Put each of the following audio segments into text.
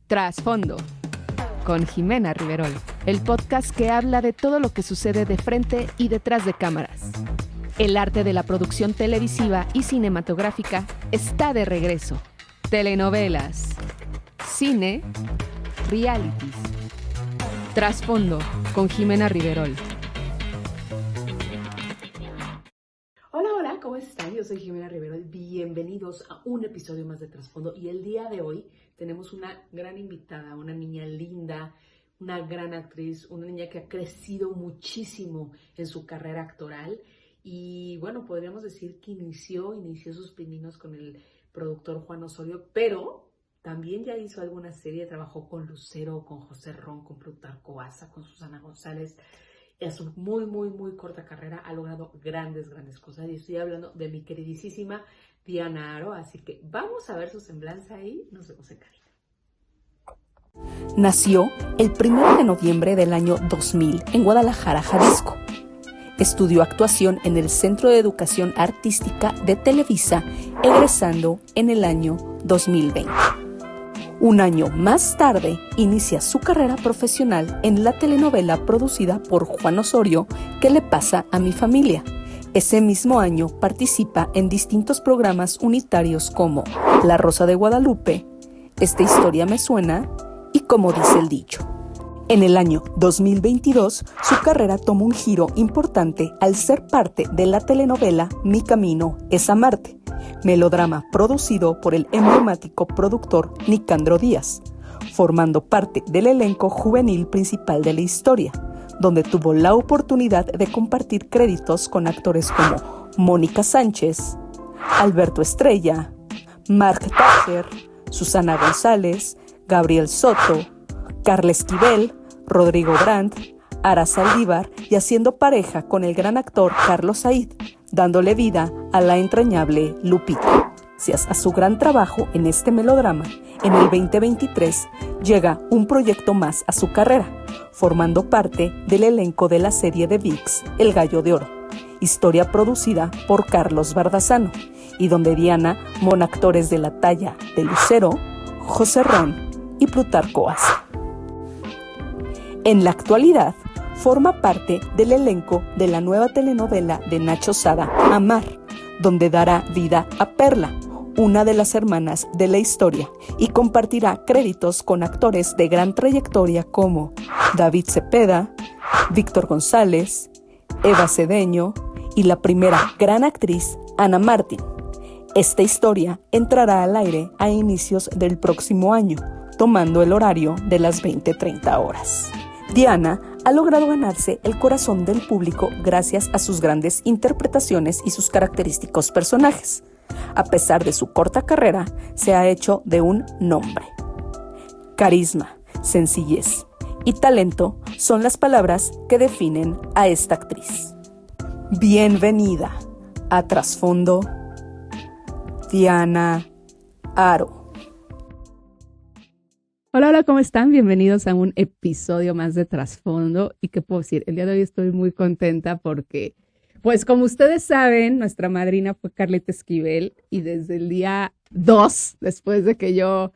Trasfondo, con Jimena Riverol, el podcast que habla de todo lo que sucede de frente y detrás de cámaras. El arte de la producción televisiva y cinematográfica está de regreso. Telenovelas, cine, realities. Trasfondo, con Jimena Riverol. Hola, ¿cómo están? Yo soy Jimena Riverol. Bienvenidos a un episodio más de Trasfondo. Y el día de hoy tenemos una gran invitada, una niña linda, una gran actriz, una niña que ha crecido muchísimo en su carrera actoral. Y bueno, podríamos decir que inició sus pininos con el productor Juan Osorio, pero también ya hizo alguna serie, trabajó con Lucero, con José Ron, con Plutarco Asa, con Susana González. En su muy corta carrera ha logrado grandes cosas. Y estoy hablando de mi queridísima Diana Aro, así que vamos a ver su semblanza y nos vemos en cabina. Nació el 1 de noviembre del año 2000 en Guadalajara, Jalisco. Estudió actuación en el Centro de Educación Artística de Televisa, egresando en el año 2020. Un año más tarde, inicia su carrera profesional en la telenovela producida por Juan Osorio, ¿Qué le pasa a mi familia? Ese mismo año participa en distintos programas unitarios como La Rosa de Guadalupe, Esta historia me suena y Como dice el dicho. En el año 2022, su carrera toma un giro importante al ser parte de la telenovela Mi camino es amarte, melodrama producido por el emblemático productor Nicandro Díaz, formando parte del elenco juvenil principal de la historia, donde tuvo la oportunidad de compartir créditos con actores como Mónica Sánchez, Alberto Estrella, Mark Tacher, Susana González, Gabriel Soto, Carla Esquivel, Rodrigo Brandt, Ara Saldívar y haciendo pareja con el gran actor Carlos Said, dándole vida a la entrañable Lupita. Gracias a su gran trabajo en este melodrama, en el 2023 llega un proyecto más a su carrera, formando parte del elenco de la serie de ViX El Gallo de Oro, historia producida por Carlos Bardazano, y donde Diana mona actores de la talla de Lucero, José Ron y Plutarco Asa. En la actualidad, forma parte del elenco de la nueva telenovela de Nacho Sada, Amar, donde dará vida a Perla, una de las hermanas de la historia, y compartirá créditos con actores de gran trayectoria como David Cepeda, Víctor González, Eva Cedeño y la primera gran actriz, Ana Martín. Esta historia entrará al aire a inicios del próximo año, tomando el horario de las 20:30 horas. Diana ha logrado ganarse el corazón del público gracias a sus grandes interpretaciones y sus característicos personajes. A pesar de su corta carrera, se ha hecho de un nombre. Carisma, sencillez y talento son las palabras que definen a esta actriz. Bienvenida a Trasfondo, Diana Aro. Hola, ¿cómo están? Bienvenidos a un episodio más de Trasfondo. ¿Y qué puedo decir? El día de hoy estoy muy contenta porque, pues como ustedes saben, nuestra madrina fue Carlita Esquivel y desde el día 2, después de que yo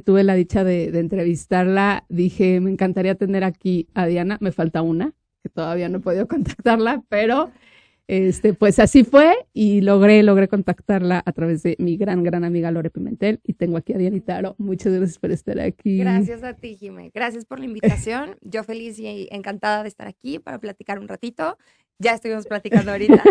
tuve la dicha de entrevistarla, dije, me encantaría tener aquí a Diana. Me falta una, que todavía no he podido contactarla, pero pues así fue y logré contactarla a través de mi gran amiga Lore Pimentel y tengo aquí a Dianita Aro. Muchas gracias por estar aquí. Gracias a ti, Jimé. Gracias por la invitación. Yo feliz y encantada de estar aquí para platicar un ratito. Ya estuvimos platicando ahorita.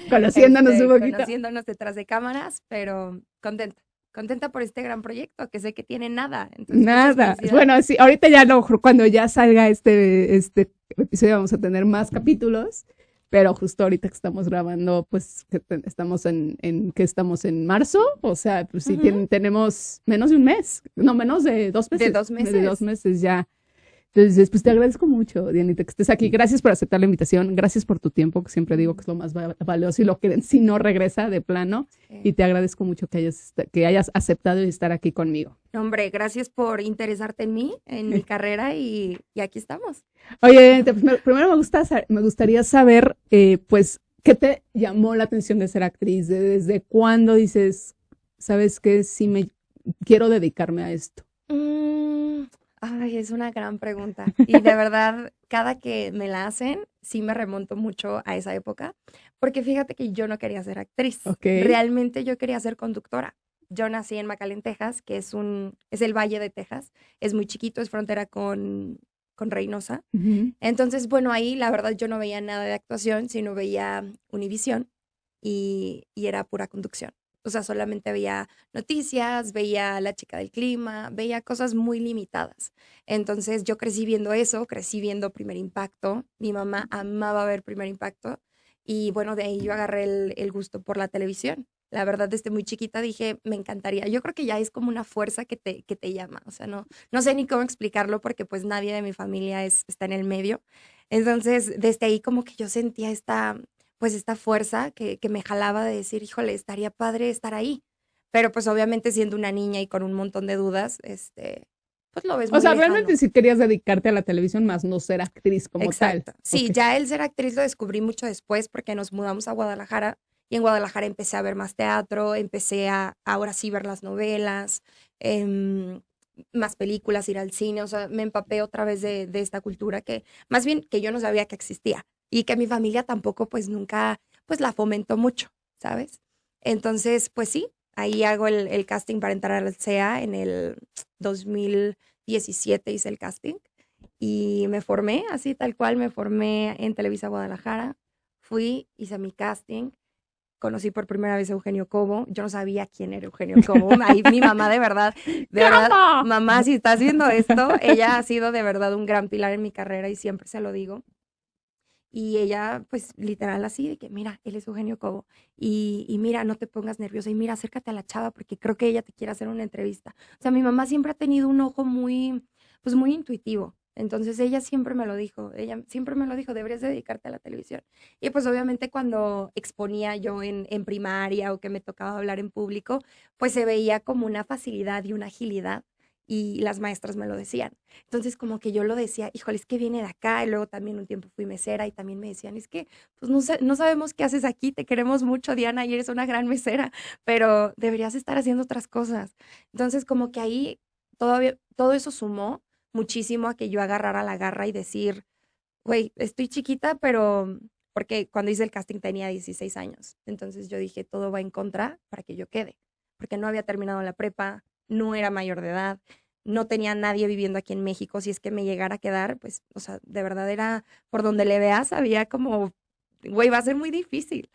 Conociéndonos un poquito. Conociéndonos detrás de cámaras, pero contenta por este gran proyecto que sé que tiene nada. Entonces, nada. Bueno, sí, ahorita ya cuando ya salga este episodio vamos a tener más capítulos. Pero justo ahorita que estamos grabando, pues estamos en marzo, o sea, pues sí, tenemos menos de un mes, no, menos de 2 meses. De 2 meses. De 2 meses ya. Entonces, pues te agradezco mucho, Dianita, que estés aquí. Gracias por aceptar la invitación, gracias por tu tiempo, que siempre digo que es lo más valioso y lo que si no regresa de plano. Sí. Y te agradezco mucho que hayas aceptado y estar aquí conmigo. Hombre, gracias por interesarte en mí, en mi carrera y aquí estamos. Oye, pues, primero me gustaría saber, pues, ¿qué te llamó la atención de ser actriz? ¿Desde cuándo dices, sabes qué, sí me quiero dedicarme a esto? Ay, es una gran pregunta. Y de verdad, cada que me la hacen, sí me remonto mucho a esa época, porque fíjate que yo no quería ser actriz. Ok. Realmente yo quería ser conductora. Yo nací en McAllen, Texas, que es el Valle de Texas. Es muy chiquito, es frontera con Reynosa. Ujú. Entonces, bueno, ahí la verdad yo no veía nada de actuación, sino veía Univisión y era pura conducción. O sea, solamente veía noticias, veía La Chica del Clima, veía cosas muy limitadas. Entonces yo crecí viendo eso, crecí viendo Primer Impacto. Mi mamá amaba ver Primer Impacto y bueno, de ahí yo agarré el gusto por la televisión. La verdad, desde muy chiquita dije, me encantaría. Yo creo que ya es como una fuerza que te llama. O sea, no sé ni cómo explicarlo porque pues nadie de mi familia está en el medio. Entonces, desde ahí como que yo sentía pues esta fuerza que me jalaba de decir, híjole, estaría padre estar ahí. Pero pues obviamente siendo una niña y con un montón de dudas, pues lo ves O muy sea, lejano. realmente sí querías dedicarte a la televisión, más no ser actriz como tal. Exacto. Sí, Ok. ya el ser actriz lo descubrí mucho después porque nos mudamos a Guadalajara y en Guadalajara empecé a ver más teatro, empecé a ahora sí ver las novelas, em, más películas, ir al cine, o sea, me empapé otra vez de esta cultura que más bien que yo no sabía que existía y que mi familia tampoco pues nunca pues la fomentó mucho, ¿sabes? Entonces, pues sí, ahí hago el casting para entrar al CEA en el 2017 hice el casting y me formé, así tal cual, me formé en Televisa Guadalajara. Fui, hice mi casting, conocí por primera vez a Eugenio Cobo. Yo no sabía quién era Eugenio Cobo. Ahí mi mamá, de verdad, ¿Cómo? mamá, si estás viendo esto, ella ha sido de verdad un gran pilar en mi carrera y siempre se lo digo. Y ella, pues literal así, de que mira, él es Eugenio Cobo. Y mira, no te pongas nerviosa. Y mira, acércate a la chava porque creo que ella te quiere hacer una entrevista. O sea, mi mamá siempre ha tenido un ojo muy, pues muy intuitivo. Entonces ella siempre me lo dijo, ella siempre me lo dijo, deberías dedicarte a la televisión. Y pues obviamente cuando exponía yo en primaria o que me tocaba hablar en público, pues se veía como una facilidad y una agilidad y las maestras me lo decían. Entonces como que yo lo decía, híjole, es que viene de acá y luego también un tiempo fui mesera y también me decían, es que pues no sabemos qué haces aquí, te queremos mucho, Diana, y eres una gran mesera, pero deberías estar haciendo otras cosas. Entonces como que ahí todavía todo eso sumó muchísimo a que yo agarrara la garra y decir, güey, estoy chiquita, pero porque cuando hice el casting tenía 16 años. Entonces yo dije, todo va en contra para que yo quede, porque no había terminado la prepa, no era mayor de edad, no tenía nadie viviendo aquí en México. Si es que me llegara a quedar, pues, o sea, de verdad era por donde le veas, había como, güey, va a ser muy difícil.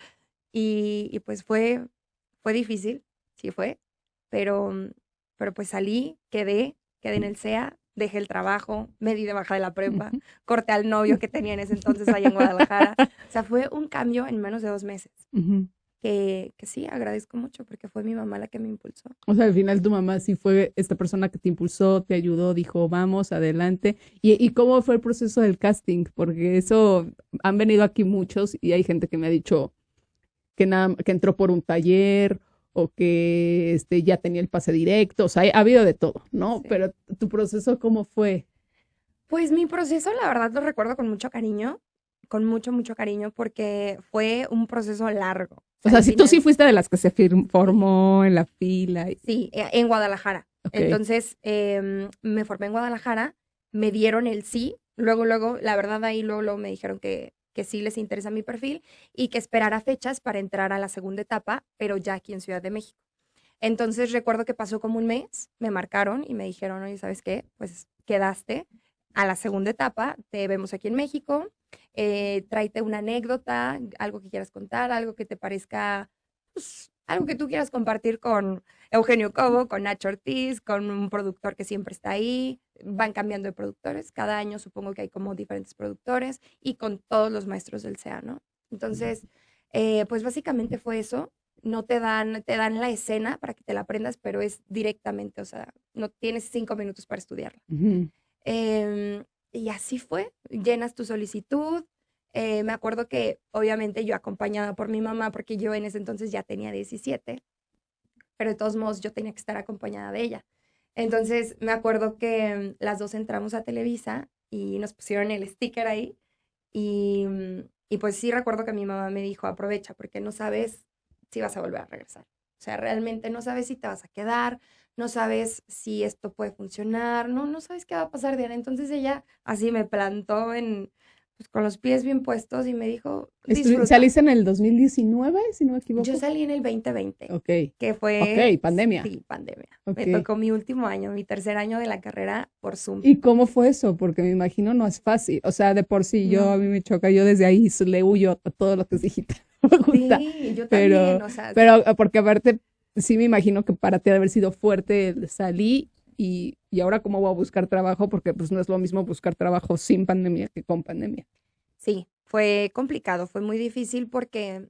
Y pues fue difícil, sí fue, pero, pero pues salí, quedé en el CEA, dejé el trabajo, me di de baja de la prepa, Ujú. corté al novio que tenía en ese entonces allá en Guadalajara. O sea, fue un cambio en menos de 2 meses, Ujú. que sí, agradezco mucho porque fue mi mamá la que me impulsó. O sea, al final tu mamá sí fue esta persona que te impulsó, te ayudó, dijo, vamos, adelante. ¿Y cómo fue el proceso del casting? Porque eso han venido aquí muchos y hay gente que me ha dicho que nada, que entró por un taller o que ya tenía el pase directo. O sea, ha habido de todo, ¿no? Sí. Pero tu proceso, ¿cómo fue? Pues mi proceso, la verdad, lo recuerdo con mucho cariño, con mucho, mucho cariño, porque fue un proceso largo. O O sea, sea, al si tú sí final, fuiste de las que se formó en la fila. sí, en Guadalajara. Ok. Entonces, me formé en Guadalajara, me dieron el sí, luego, la verdad ahí luego me dijeron que sí les interesa mi perfil y que esperara fechas para entrar a la segunda etapa, pero ya aquí en Ciudad de México. Entonces recuerdo que pasó como un mes, me marcaron y me dijeron, oye, ¿sabes qué? Pues quedaste a la segunda etapa, te vemos aquí en México, tráete una anécdota, algo que quieras contar, algo que te parezca, pues, algo que tú quieras compartir con Eugenio Cobo, con Nacho Ortiz, con un productor que siempre está ahí, van cambiando de productores, cada año supongo que hay como diferentes productores y con todos los maestros del CEA, ¿no? Entonces, pues básicamente fue eso, no te dan la escena para que te la aprendas, pero es directamente, o sea, no tienes 5 minutos para estudiarla. Ujú. Y así fue, llenas tu solicitud. Me acuerdo que obviamente yo acompañada por mi mamá, porque yo en ese entonces ya tenía 17, pero de todos modos yo tenía que estar acompañada de ella. Entonces me acuerdo que las dos entramos a Televisa y nos pusieron el sticker ahí y pues sí recuerdo que mi mamá me dijo, aprovecha porque no sabes si vas a volver a regresar. O sea, realmente no sabes si te vas a quedar, no sabes si esto puede funcionar, no sabes qué va a pasar, Diana. Entonces ella así me plantó pues, con los pies bien puestos y me dijo, disfruta. ¿Saliste en el 2019, si no me equivoco? Yo salí en el 2020, Ok. que fue... Ok, pandemia. Sí, pandemia. Ok. Me tocó mi último año, mi tercer año de la carrera por Zoom. ¿Y cómo fue eso? Porque me imagino no es fácil. O sea, de por sí, No. a mí me choca, yo desde ahí le huyo a todo lo que es digital. Me gusta. Sí, yo Pero, también, o sea, pero porque aparte, sí me imagino que para ti ha de haber sido fuerte el salí y ahora cómo voy a buscar trabajo, porque pues no es lo mismo buscar trabajo sin pandemia que con pandemia. sí, fue complicado, fue muy difícil porque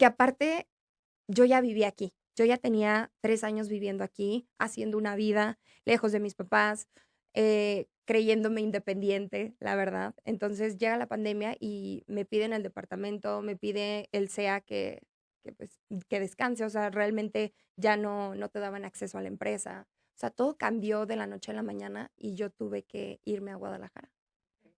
aparte yo ya vivía aquí. Yo ya tenía 3 años viviendo aquí, haciendo una vida lejos de mis papás, creyéndome independiente, la verdad. Entonces llega la pandemia y me piden el departamento, me pide el SEA pues, que descanse. O sea, realmente ya no te daban acceso a la empresa. O sea, todo cambió de la noche a la mañana y yo tuve que irme a Guadalajara.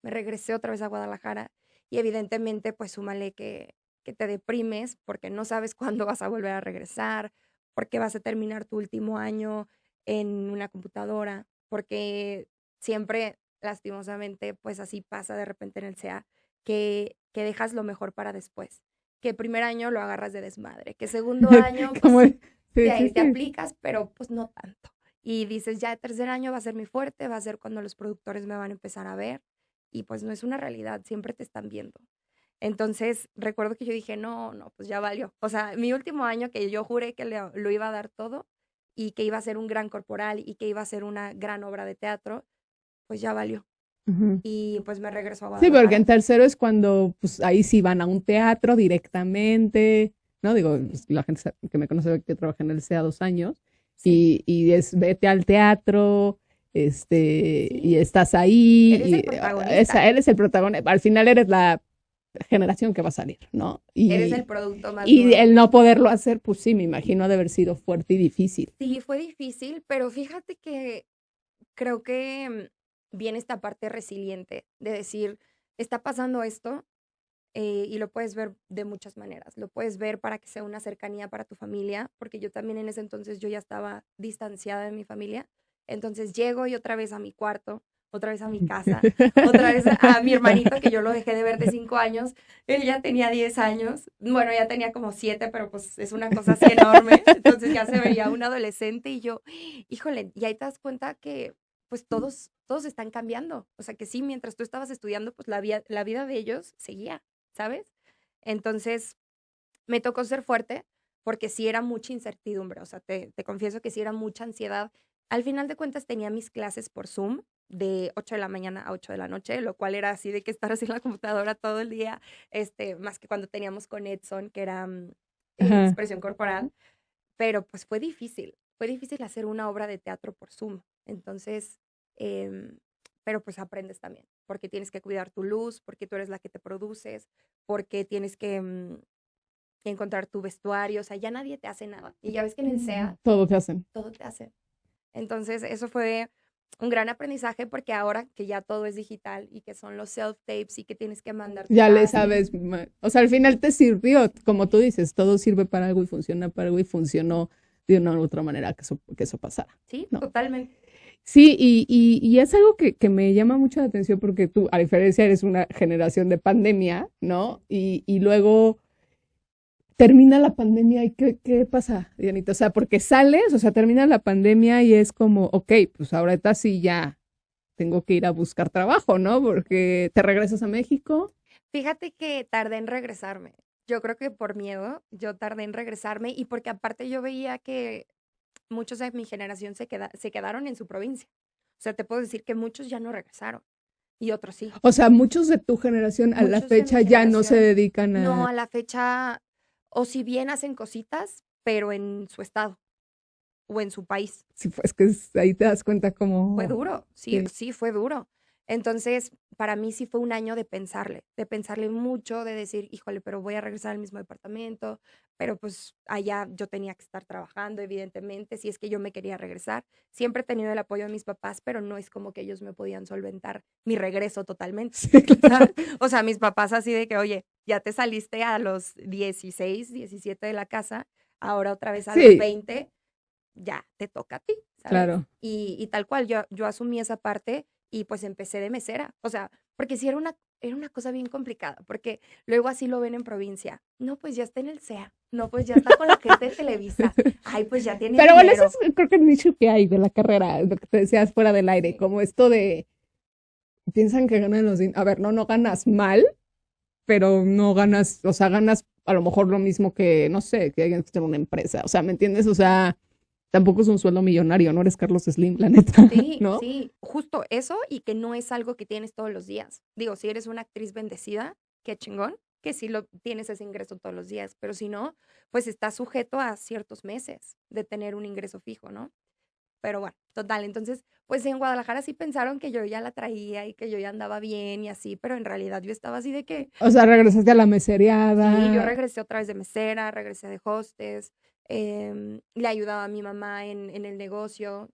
Me regresé otra vez a Guadalajara y evidentemente pues súmale que te deprimes porque no sabes cuándo vas a volver a regresar, porque vas a terminar tu último año en una computadora, porque siempre, lastimosamente, pues así pasa de repente en el SEA, que dejas lo mejor para después, que primer año lo agarras de desmadre, que segundo año pues, te aplicas, pero pues no tanto. Y dices, ya tercer año va a ser mi fuerte, va a ser cuando los productores me van a empezar a ver, y pues no es una realidad, siempre te están viendo. Entonces, recuerdo que yo dije, no, pues ya valió. O sea, mi último año que yo juré que lo iba a dar todo y que iba a ser un gran corporal y que iba a ser una gran obra de teatro, pues ya valió. Uh-huh. Y pues me regresó a Guadalajara. Sí, porque en tercero es cuando pues ahí sí van a un teatro directamente, ¿no? Digo, la gente que me conoce ve que trabajé en el SEA 2 años, sí. y es vete al teatro, sí. Y estás ahí. Eres el protagonista. Eres el protagonista. Al final eres la generación que va a salir, ¿no? Eres el producto más y duro. El no poderlo hacer, pues sí, me imagino de haber sido fuerte y difícil. Sí, fue difícil, pero fíjate que creo que viene esta parte resiliente de decir, está pasando esto y lo puedes ver de muchas maneras. Lo puedes ver para que sea una cercanía para tu familia, porque yo también en ese entonces yo ya estaba distanciada de mi familia. Entonces llego y otra vez a mi cuarto, otra vez a mi casa, otra vez a mi hermanito que yo lo dejé de ver de 5 años. Él ya tenía 10 años. Bueno, ya tenía como 7, pero pues es una cosa así enorme. Entonces ya se veía un adolescente y yo, híjole, y ahí te das cuenta que pues todos están cambiando. O sea que sí, mientras tú estabas estudiando, pues la vida de ellos seguía, ¿sabes? Entonces me tocó ser fuerte porque sí era mucha incertidumbre. O sea, te confieso que sí era mucha ansiedad. Al final de cuentas tenía mis clases por Zoom de 8 de la mañana a 8 de la noche, lo cual era así de que estar así en la computadora todo el día, más que cuando teníamos con Edson, que era expresión corporal, pero pues fue difícil hacer una obra de teatro por Zoom. Entonces, pero pues aprendes también, porque tienes que cuidar tu luz, porque tú eres la que te produces, porque tienes que encontrar tu vestuario, o sea, ya nadie te hace nada. Y ya ves que en el SEA todo te hacen. Entonces, eso fue un gran aprendizaje porque ahora que ya todo es digital y que son los self-tapes y que tienes que mandar. Ya le sabes, o sea, al final te sirvió, como tú dices, todo sirve para algo y funciona para algo y funcionó de una u otra manera que eso pasara. Sí, ¿no? Totalmente. Sí, y es algo que me llama mucho la atención porque tú, a diferencia, eres una generación de pandemia, ¿no? Y luego termina la pandemia y ¿qué pasa, Dianita? O sea, porque sales, o sea, termina la pandemia y es como, ok, pues ahorita sí ya tengo que ir a buscar trabajo, ¿no? Porque te regresas a México. Fíjate que tardé en regresarme. Yo creo que por miedo, yo tardé en regresarme y porque aparte yo veía que muchos de mi generación se quedaron en su provincia. O sea, te puedo decir que muchos ya no regresaron y otros sí. O sea, muchos de tu generación a la fecha ya no se dedican a... No, a la fecha, o si bien hacen cositas, pero en su estado o en su país. Sí, pues que ahí te das cuenta cómo... Fue duro, sí, fue duro. Entonces, para mí sí fue un año de pensarle mucho, de decir, híjole, pero voy a regresar al mismo departamento, pero pues allá yo tenía que estar trabajando, evidentemente, si es que yo me quería regresar. Siempre he tenido el apoyo de mis papás, pero no es como que ellos me podían solventar mi regreso totalmente. Sí, claro. O sea, mis papás así de que, oye, ya te saliste a los 16, 17 de la casa, ahora otra vez a los 20, ya te toca a ti, ¿sabes? Claro. Y tal cual, yo asumí esa parte y pues empecé de mesera. O sea, porque sí era una cosa bien complicada, porque luego así lo ven en provincia. No, pues ya está en el SEA. No, pues ya está con la gente de Televisa. Ay, pues ya tiene Pero bueno, eso dinero. es creo que el nicho que hay de la carrera, lo que te decías fuera del aire, Sí. como esto de, piensan que ganan a ver, no ganas mal, pero no ganas, o sea, ganas a lo mejor lo mismo que, no sé, que alguien que tiene una empresa, o sea, ¿me entiendes? O sea, tampoco es un sueldo millonario, no eres Carlos Slim, la neta, Sí, ¿no? sí, justo eso y que no es algo que tienes todos los días. Digo, si eres una actriz bendecida, qué chingón, que sí lo tienes ese ingreso todos los días, pero si no, pues estás sujeto a ciertos meses de tener un ingreso fijo, ¿no? Pero bueno, total, entonces, pues en Guadalajara sí pensaron que yo ya la traía y que yo ya andaba bien y así, pero en realidad yo estaba así de que O sea, regresaste a la sí, yo mesereada. regresé otra vez de mesera, regresé de hostess, le ayudaba a mi mamá en el negocio,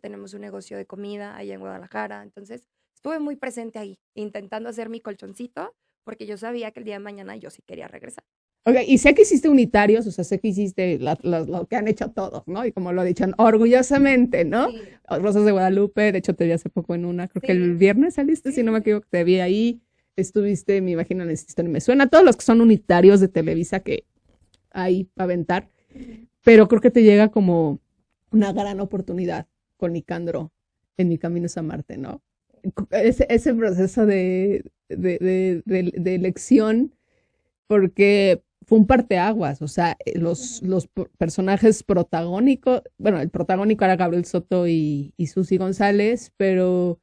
tenemos un negocio de comida allá en Guadalajara, entonces estuve muy presente ahí, intentando hacer mi colchoncito, porque yo sabía que el día de mañana yo sí quería regresar. Ok, y sé que hiciste unitarios, o sea, sé que hiciste lo que han hecho todos, ¿no? Y como lo dicen orgullosamente, ¿no? Sí, Rosas de Guadalupe, de hecho te vi hace poco en una, creo que el sí, viernes saliste, sí, si no me sí, equivoco, te vi ahí, estuviste, me imagino, en el Sistema Me Suena, todos los que son unitarios de Televisa que hay para aventar, pero creo que te llega como una gran oportunidad con Nicandro en Mi Camino es Marte, ¿no? Ese proceso de elección, porque fue un parteaguas, o sea, los personajes protagónicos, bueno, el protagónico era Gabriel Soto y Susi González, pero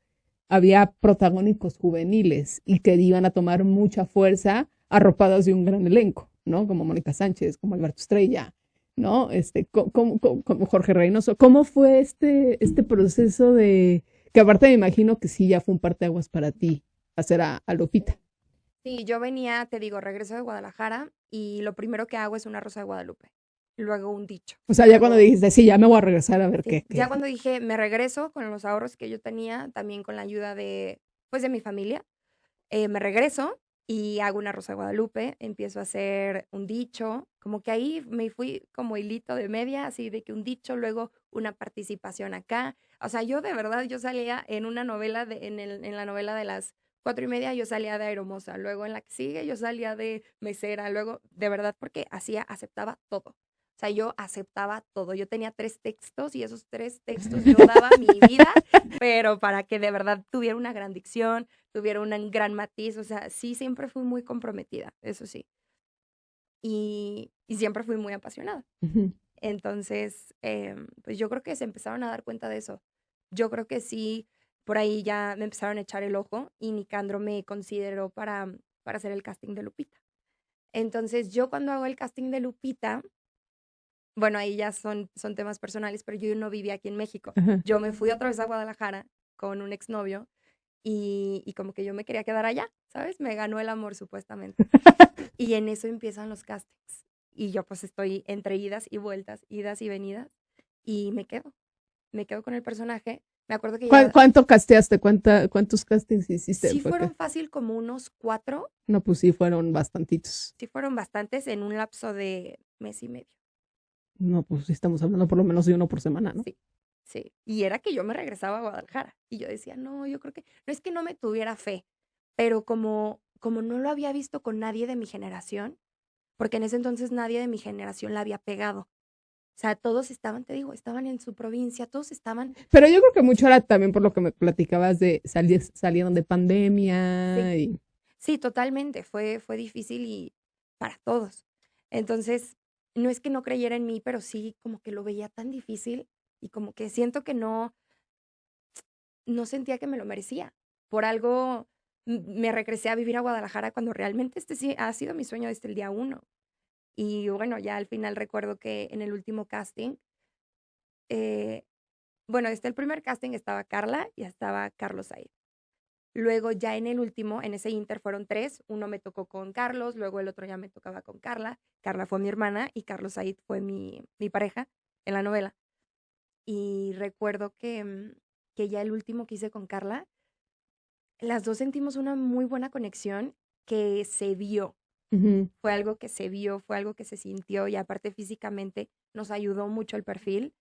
había protagónicos juveniles y que iban a tomar mucha fuerza arropados de un gran elenco, ¿no? Como Mónica Sánchez, como Alberto Estrella, ¿no? Como Jorge Reynoso. ¿Cómo fue este proceso de, que aparte me imagino que sí ya fue un parteaguas para ti, hacer a Lupita? sí, yo venía, te digo, regreso de Guadalajara y lo primero que hago es una rosa de Guadalupe, luego un dicho, O sea, ya cuando luego dijiste, sí, ya me voy a regresar a ver sí, ya qué. cuando dije, me regreso con los ahorros que yo tenía, también con la ayuda de, pues, de mi familia, me regreso y hago una Rosa de Guadalupe, empiezo a hacer un dicho, como que ahí me fui como hilito de media, así de que un dicho, luego una participación acá. O sea, yo de verdad, yo salía en una novela, en la novela de las 4:30, yo salía de Aeromoza, luego en la que sigue yo salía de mesera, luego, de verdad, porque aceptaba todo. O sea, yo aceptaba todo. Yo tenía 3 textos y esos 3 textos yo daba mi vida, pero para que de verdad tuviera una gran dicción, tuviera un gran matiz, o sea, sí, siempre fui muy comprometida, eso sí, y siempre fui muy apasionada. Ujú. Entonces, pues yo creo que se empezaron a dar cuenta de eso. Yo creo que sí, por ahí ya me empezaron a echar el ojo y Nicandro me consideró para hacer el casting de Lupita. Entonces, yo cuando hago el casting de Lupita, bueno, ahí ya son temas personales, pero yo no vivía aquí en México. Ajá. Yo me fui otra vez a Guadalajara con un exnovio y como que yo me quería quedar allá, ¿sabes? Me ganó el amor supuestamente. Y en eso empiezan los castings. Y yo pues estoy entre idas y vueltas, idas y venidas, y me quedo con el personaje. Me acuerdo que ya, ¿Cuánto casteaste? ¿Cuántos castings hiciste? sí Porque, fueron fácil como unos 4, no, pues sí, fueron bastantitos. sí fueron bastantes en un lapso de mes y medio. No, pues sí estamos hablando por lo menos de uno por semana, ¿no? Sí, sí. Y era que yo me regresaba a Guadalajara. Y yo decía, no, yo creo que, no es que no me tuviera fe, pero como no lo había visto con nadie de mi generación, porque en ese entonces nadie de mi generación la había pegado. O sea, todos estaban, te digo, estaban en su provincia, todos estaban, Pero yo creo que mucho era también por lo que me platicabas de salieron de sí, pandemia y sí, totalmente, fue difícil y para todos. Entonces, no es que no creyera en mí, pero sí como que lo veía tan difícil y como que siento que no sentía que me lo merecía. Por algo me regresé a vivir a Guadalajara cuando realmente este sí ha sido mi sueño desde el día uno. Y bueno, ya al final recuerdo que en el último casting, eh, bueno, desde el primer casting estaba Carla y estaba Carlos Said. Luego ya en el último, en ese inter fueron 3, uno me tocó con Carlos, luego el otro ya me tocaba con Carla. Carla fue mi hermana y Carlos Said fue mi pareja en la novela. Y recuerdo que ya el último que hice con Carla, las dos sentimos una muy buena conexión que se vio. ujú. Fue algo que se vio, fue algo que se sintió y aparte físicamente nos ayudó mucho el perfil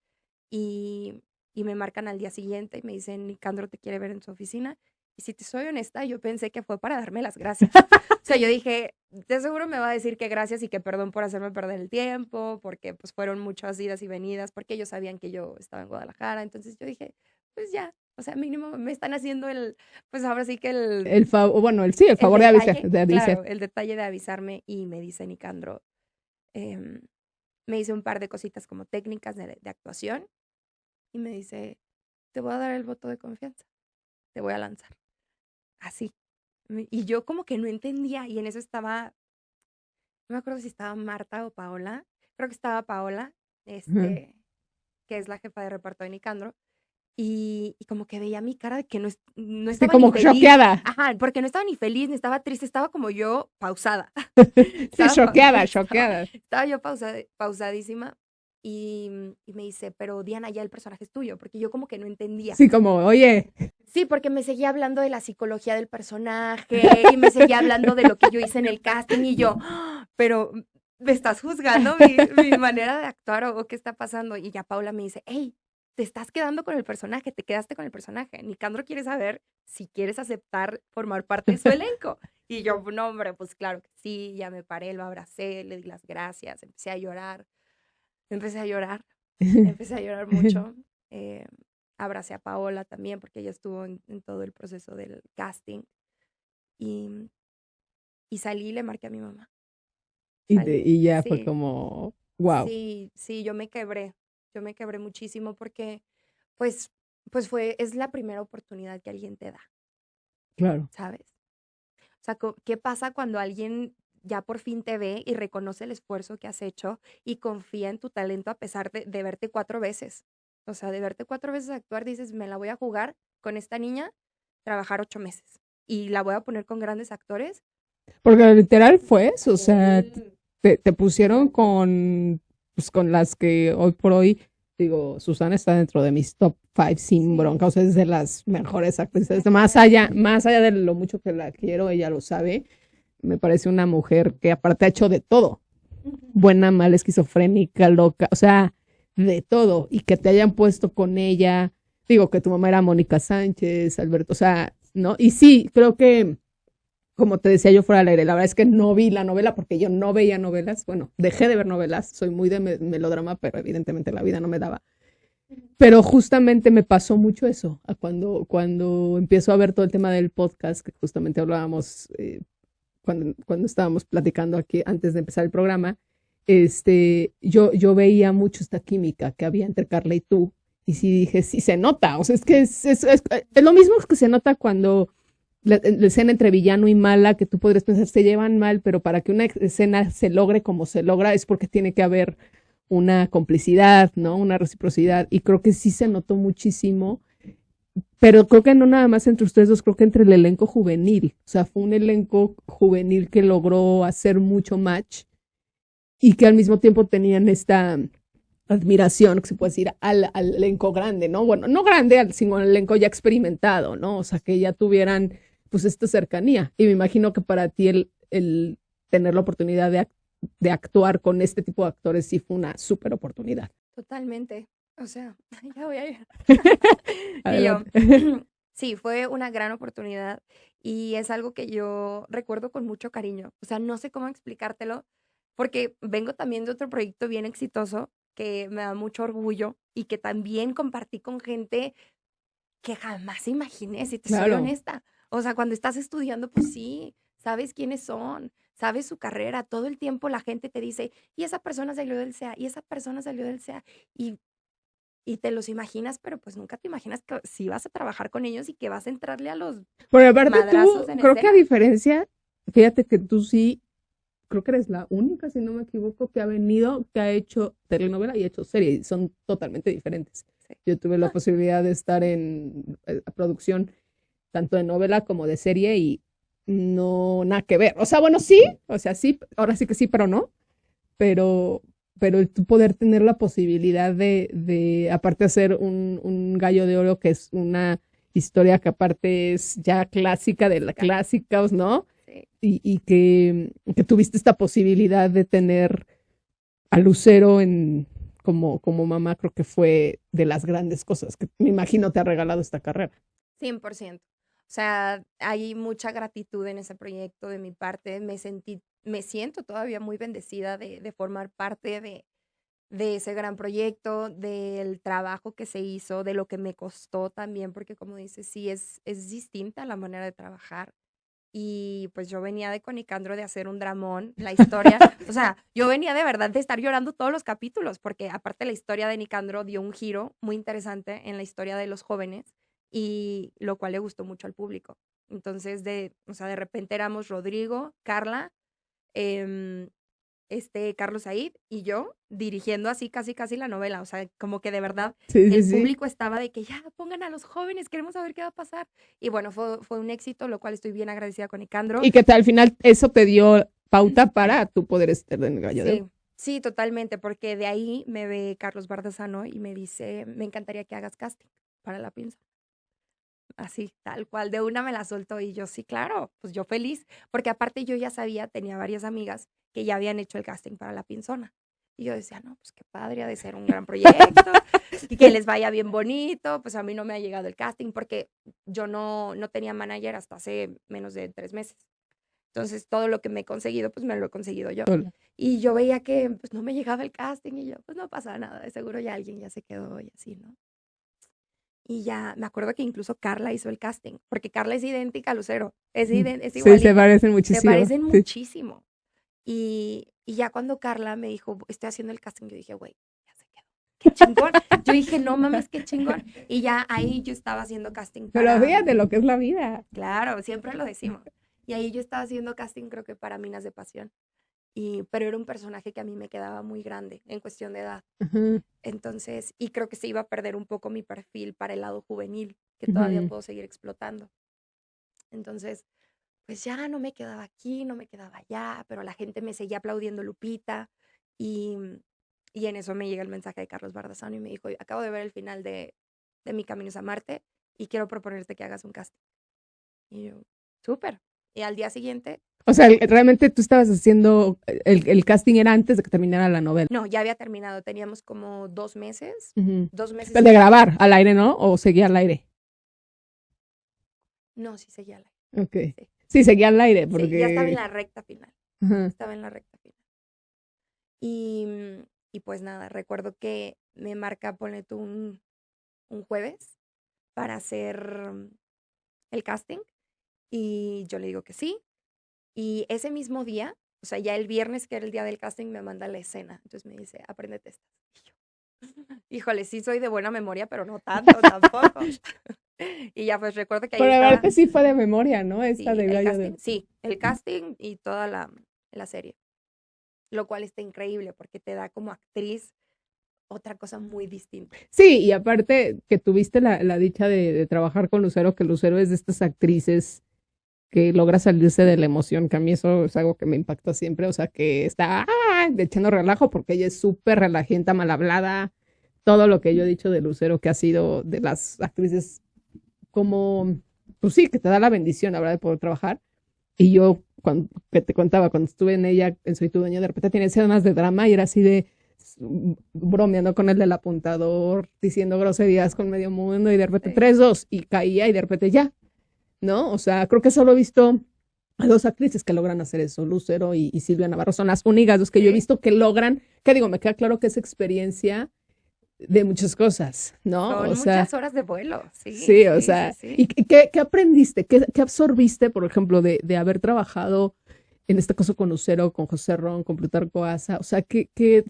y me marcan al día siguiente y me dicen, Nicandro te quiere ver en su oficina. Y si te soy honesta, yo pensé que fue para darme las gracias. O sea, yo dije, de seguro me va a decir que gracias y que perdón por hacerme perder el tiempo, porque pues fueron muchas idas y venidas, porque ellos sabían que yo estaba en Guadalajara. Entonces yo dije, pues ya, o sea, mínimo me están haciendo pues ahora sí que el favor de avisar. Claro, el detalle de avisarme. Y me dice Nicandro, me dice un par de cositas como técnicas de actuación y me dice, te voy a dar el voto de confianza, te voy a lanzar. Así. Y yo como que no entendía y en eso estaba, no me acuerdo si estaba Marta o Paola, creo que estaba Paola, que es la jefa de reparto de Nicandro, y como que veía mi cara de que no estaba como ni feliz. Choqueada. Ajá, porque no estaba ni feliz, ni estaba triste, estaba como yo pausada. Sí, choqueada. Estaba yo pausadísima. Y me dice, pero Diana, ya el personaje es tuyo, porque yo como que no entendía. Sí, como, oye. Sí, porque me seguía hablando de la psicología del personaje y me seguía hablando de lo que yo hice en el casting y yo, pero ¿me estás juzgando mi manera de actuar o qué está pasando? Y ya Paula me dice, hey, te estás quedando con el personaje, te quedaste con el personaje. Nicandro quiere saber si quieres aceptar formar parte de su elenco. Y yo, no, hombre, pues claro que sí, ya me paré, lo abracé, le di las gracias, empecé a llorar mucho. Abracé a Paola también porque ella estuvo en todo el proceso del casting. Y salí y le marqué a mi mamá. Y ya sí. Fue como, wow. Sí, yo me quebré muchísimo porque pues es la primera oportunidad que alguien te da. Claro. ¿Sabes? O sea, ¿qué pasa cuando alguien ya por fin te ve y reconoce el esfuerzo que has hecho y confía en tu talento a pesar de verte 4 veces? O sea, de verte 4 veces actuar, dices, me la voy a jugar con esta niña, trabajar 8 meses y la voy a poner con grandes actores. Porque literal fue eso, o sea, te pusieron con las que hoy por hoy, digo, Susana está dentro de mis top 5 sin bronca, o sea, es de las mejores actrices, más allá de lo mucho que la quiero, ella lo sabe, me parece una mujer que aparte ha hecho de todo, buena, mala, esquizofrénica, loca, o sea, de todo, y que te hayan puesto con ella, digo que tu mamá era Mónica Sánchez, Alberto, o sea, ¿no? Y sí, creo que, como te decía yo fuera del aire, la verdad es que no vi la novela porque yo no veía novelas, bueno, dejé de ver novelas, soy muy de melodrama, pero evidentemente la vida no me daba. Pero justamente me pasó mucho eso, cuando empiezo a ver todo el tema del podcast, que justamente hablábamos cuando estábamos platicando aquí antes de empezar el programa, yo veía mucho esta química que había entre Carla y tú, y sí dije, sí se nota, o sea, es que es lo mismo que se nota cuando la escena entre villano y mala, que tú podrías pensar se llevan mal, pero para que una escena se logre como se logra es porque tiene que haber una complicidad, ¿no? Una reciprocidad, y creo que sí se notó muchísimo, pero creo que no nada más entre ustedes dos, creo que entre el elenco juvenil, o sea, fue un elenco juvenil que logró hacer mucho match y que al mismo tiempo tenían esta admiración, que se puede decir, al elenco grande, ¿no? Bueno, no grande, sino al elenco ya experimentado, ¿no? O sea, que ya tuvieran, pues, esta cercanía. Y me imagino que para ti el tener la oportunidad de actuar con este tipo de actores sí fue una súper oportunidad. Totalmente. O sea, ya voy a ir. Adelante. Sí, fue una gran oportunidad y es algo que yo recuerdo con mucho cariño. O sea, no sé cómo explicártelo porque vengo también de otro proyecto bien exitoso que me da mucho orgullo y que también compartí con gente que jamás imaginé, si te soy honesta. O sea, cuando estás estudiando, pues sí, sabes quiénes son, sabes su carrera, todo el tiempo la gente te dice, y esa persona salió del CEA, y esa persona salió del CEA, y te los imaginas, pero pues nunca te imaginas que sí vas a trabajar con ellos y que vas a entrarle a los madrazos en creo escena. que a diferencia, fíjate que tú sí, creo que eres la única, si no me equivoco, que ha hecho telenovela y ha hecho serie, y son totalmente diferentes. Sí. Yo tuve la posibilidad de estar en producción tanto de novela como de serie y no, nada que ver. O sea, bueno, sí, ahora sí que sí, pero no. Pero el tú poder tener la posibilidad de aparte hacer un Gallo de Oro, que es una historia que aparte es ya clásica de la clásicos, ¿no? Sí. Y que tuviste esta posibilidad de tener a Lucero como mamá, creo que fue de las grandes cosas que me imagino te ha regalado esta carrera. 100%. O sea, hay mucha gratitud en ese proyecto de mi parte. Me siento todavía muy bendecida de formar parte de ese gran proyecto, del trabajo que se hizo, de lo que me costó también, porque como dices, sí, es distinta la manera de trabajar. Y pues yo venía de con Nicandro de hacer un dramón, la historia, o sea, yo venía de verdad de estar llorando todos los capítulos, porque aparte la historia de Nicandro dio un giro muy interesante en la historia de los jóvenes, y lo cual le gustó mucho al público. Entonces, o sea, de repente éramos Rodrigo, Carla, em, Carlos Said y yo dirigiendo así casi la novela, o sea, como que de verdad Sí, sí, el sí. público estaba de que ya pongan a los jóvenes, queremos saber qué va a pasar. Y bueno, fue un éxito, lo cual estoy bien agradecida con Nicandro. Y que al final eso te dio pauta para tu poder estar en el Gallo de Oro. Sí, totalmente, porque de ahí me ve Carlos Bardesano y me dice, me encantaría que hagas casting para La Pinza. Así, tal cual, de una me la soltó y yo, sí, claro, pues yo feliz, porque aparte yo ya sabía, tenía varias amigas que ya habían hecho el casting para La Pinzona. Y yo decía, no, pues qué padre, ha de ser un gran proyecto y que les vaya bien bonito. Pues a mí no me ha llegado el casting porque yo no tenía manager hasta hace menos de 3 meses. Entonces, todo lo que me he conseguido, pues me lo he conseguido yo. Hola. Y yo veía que pues no me llegaba el casting y yo, pues no pasa nada, de seguro ya alguien ya se quedó y así, ¿no? Y ya, me acuerdo que incluso Carla hizo el casting, porque Carla es idéntica a Lucero, es Sí, igualita. se parecen muchísimo. Se parecen Sí. muchísimo. Y ya cuando Carla me dijo, estoy haciendo el casting, yo dije, güey, ya se quedó. Qué chingón. Yo dije, no mames, qué chingón. Y ya ahí yo estaba haciendo casting para... Pero fíjate lo que es la vida. Claro, siempre lo decimos. Y ahí yo estaba haciendo casting, creo que para Minas de Pasión. Pero era un personaje que a mí me quedaba muy grande en cuestión de edad. Ajá. Entonces, y creo que se iba a perder un poco mi perfil para el lado juvenil, que todavía Ujú. puedo seguir explotando. Entonces, pues ya no me quedaba aquí, no me quedaba allá, pero la gente me seguía aplaudiendo Lupita. Y en eso me llega el mensaje de Carlos Bardesano y me dijo, acabo de ver el final de Mi Camino es a Marte y quiero proponerte que hagas un casting. Y yo, súper. Y al día siguiente, O sea, realmente tú estabas haciendo, el casting era antes de que terminara la novela. no, ya había terminado, teníamos como 2 meses, Ujú. 2 meses. De grabar al aire, ¿no? ¿O seguía al aire? No, sí seguía al aire. Ok. Sí. Sí, seguía al aire Sí, porque... ya estaba en la recta final. Ajá. Estaba en la recta final. Y pues nada, recuerdo que me marca, ponle tú un jueves para hacer el casting y yo le digo que sí. Y ese mismo día, o sea, ya el viernes que era el día del casting, me manda la escena. Entonces me dice, apréndete estas. Y yo, híjole, sí soy de buena memoria, pero no tanto tampoco. Y ya pues recuerdo que ahí Pero a estaba. verte sí fue de memoria, ¿no? Sí, Esta de el Gallo casting, de... sí, el casting y toda la serie. Lo cual está increíble porque te da como actriz otra cosa muy distinta. Sí, y aparte que tuviste la dicha de trabajar con Lucero, que Lucero es de estas actrices que logra salirse de la emoción, que a mí eso es algo que me impacta siempre, o sea, que está echando relajo porque ella es súper relajenta, mal hablada, todo lo que yo he dicho de Lucero, que ha sido de las actrices como, pues sí, que te da la bendición, la verdad, de poder trabajar. Y yo, que te contaba, cuando estuve en ella, en Soy tu dueño, de repente tenía escenas de drama y era así de bromeando con el del apuntador, diciendo groserías con medio mundo y de repente Sí. 3, 2 y caía y de repente ya, ¿no? O sea, creo que solo he visto a 2 actrices que logran hacer eso, Lucero y Silvia Navarro, son las únicas 2 que yo he Sí. visto que logran, que digo, me queda claro que es experiencia de muchas cosas, ¿no? Son O sea, muchas horas de vuelo, sí. sí, o sea, sí. ¿y qué aprendiste? ¿Qué absorbiste, por ejemplo, de haber trabajado en este caso con Lucero, con José Ron, con Plutarco Asa? O sea,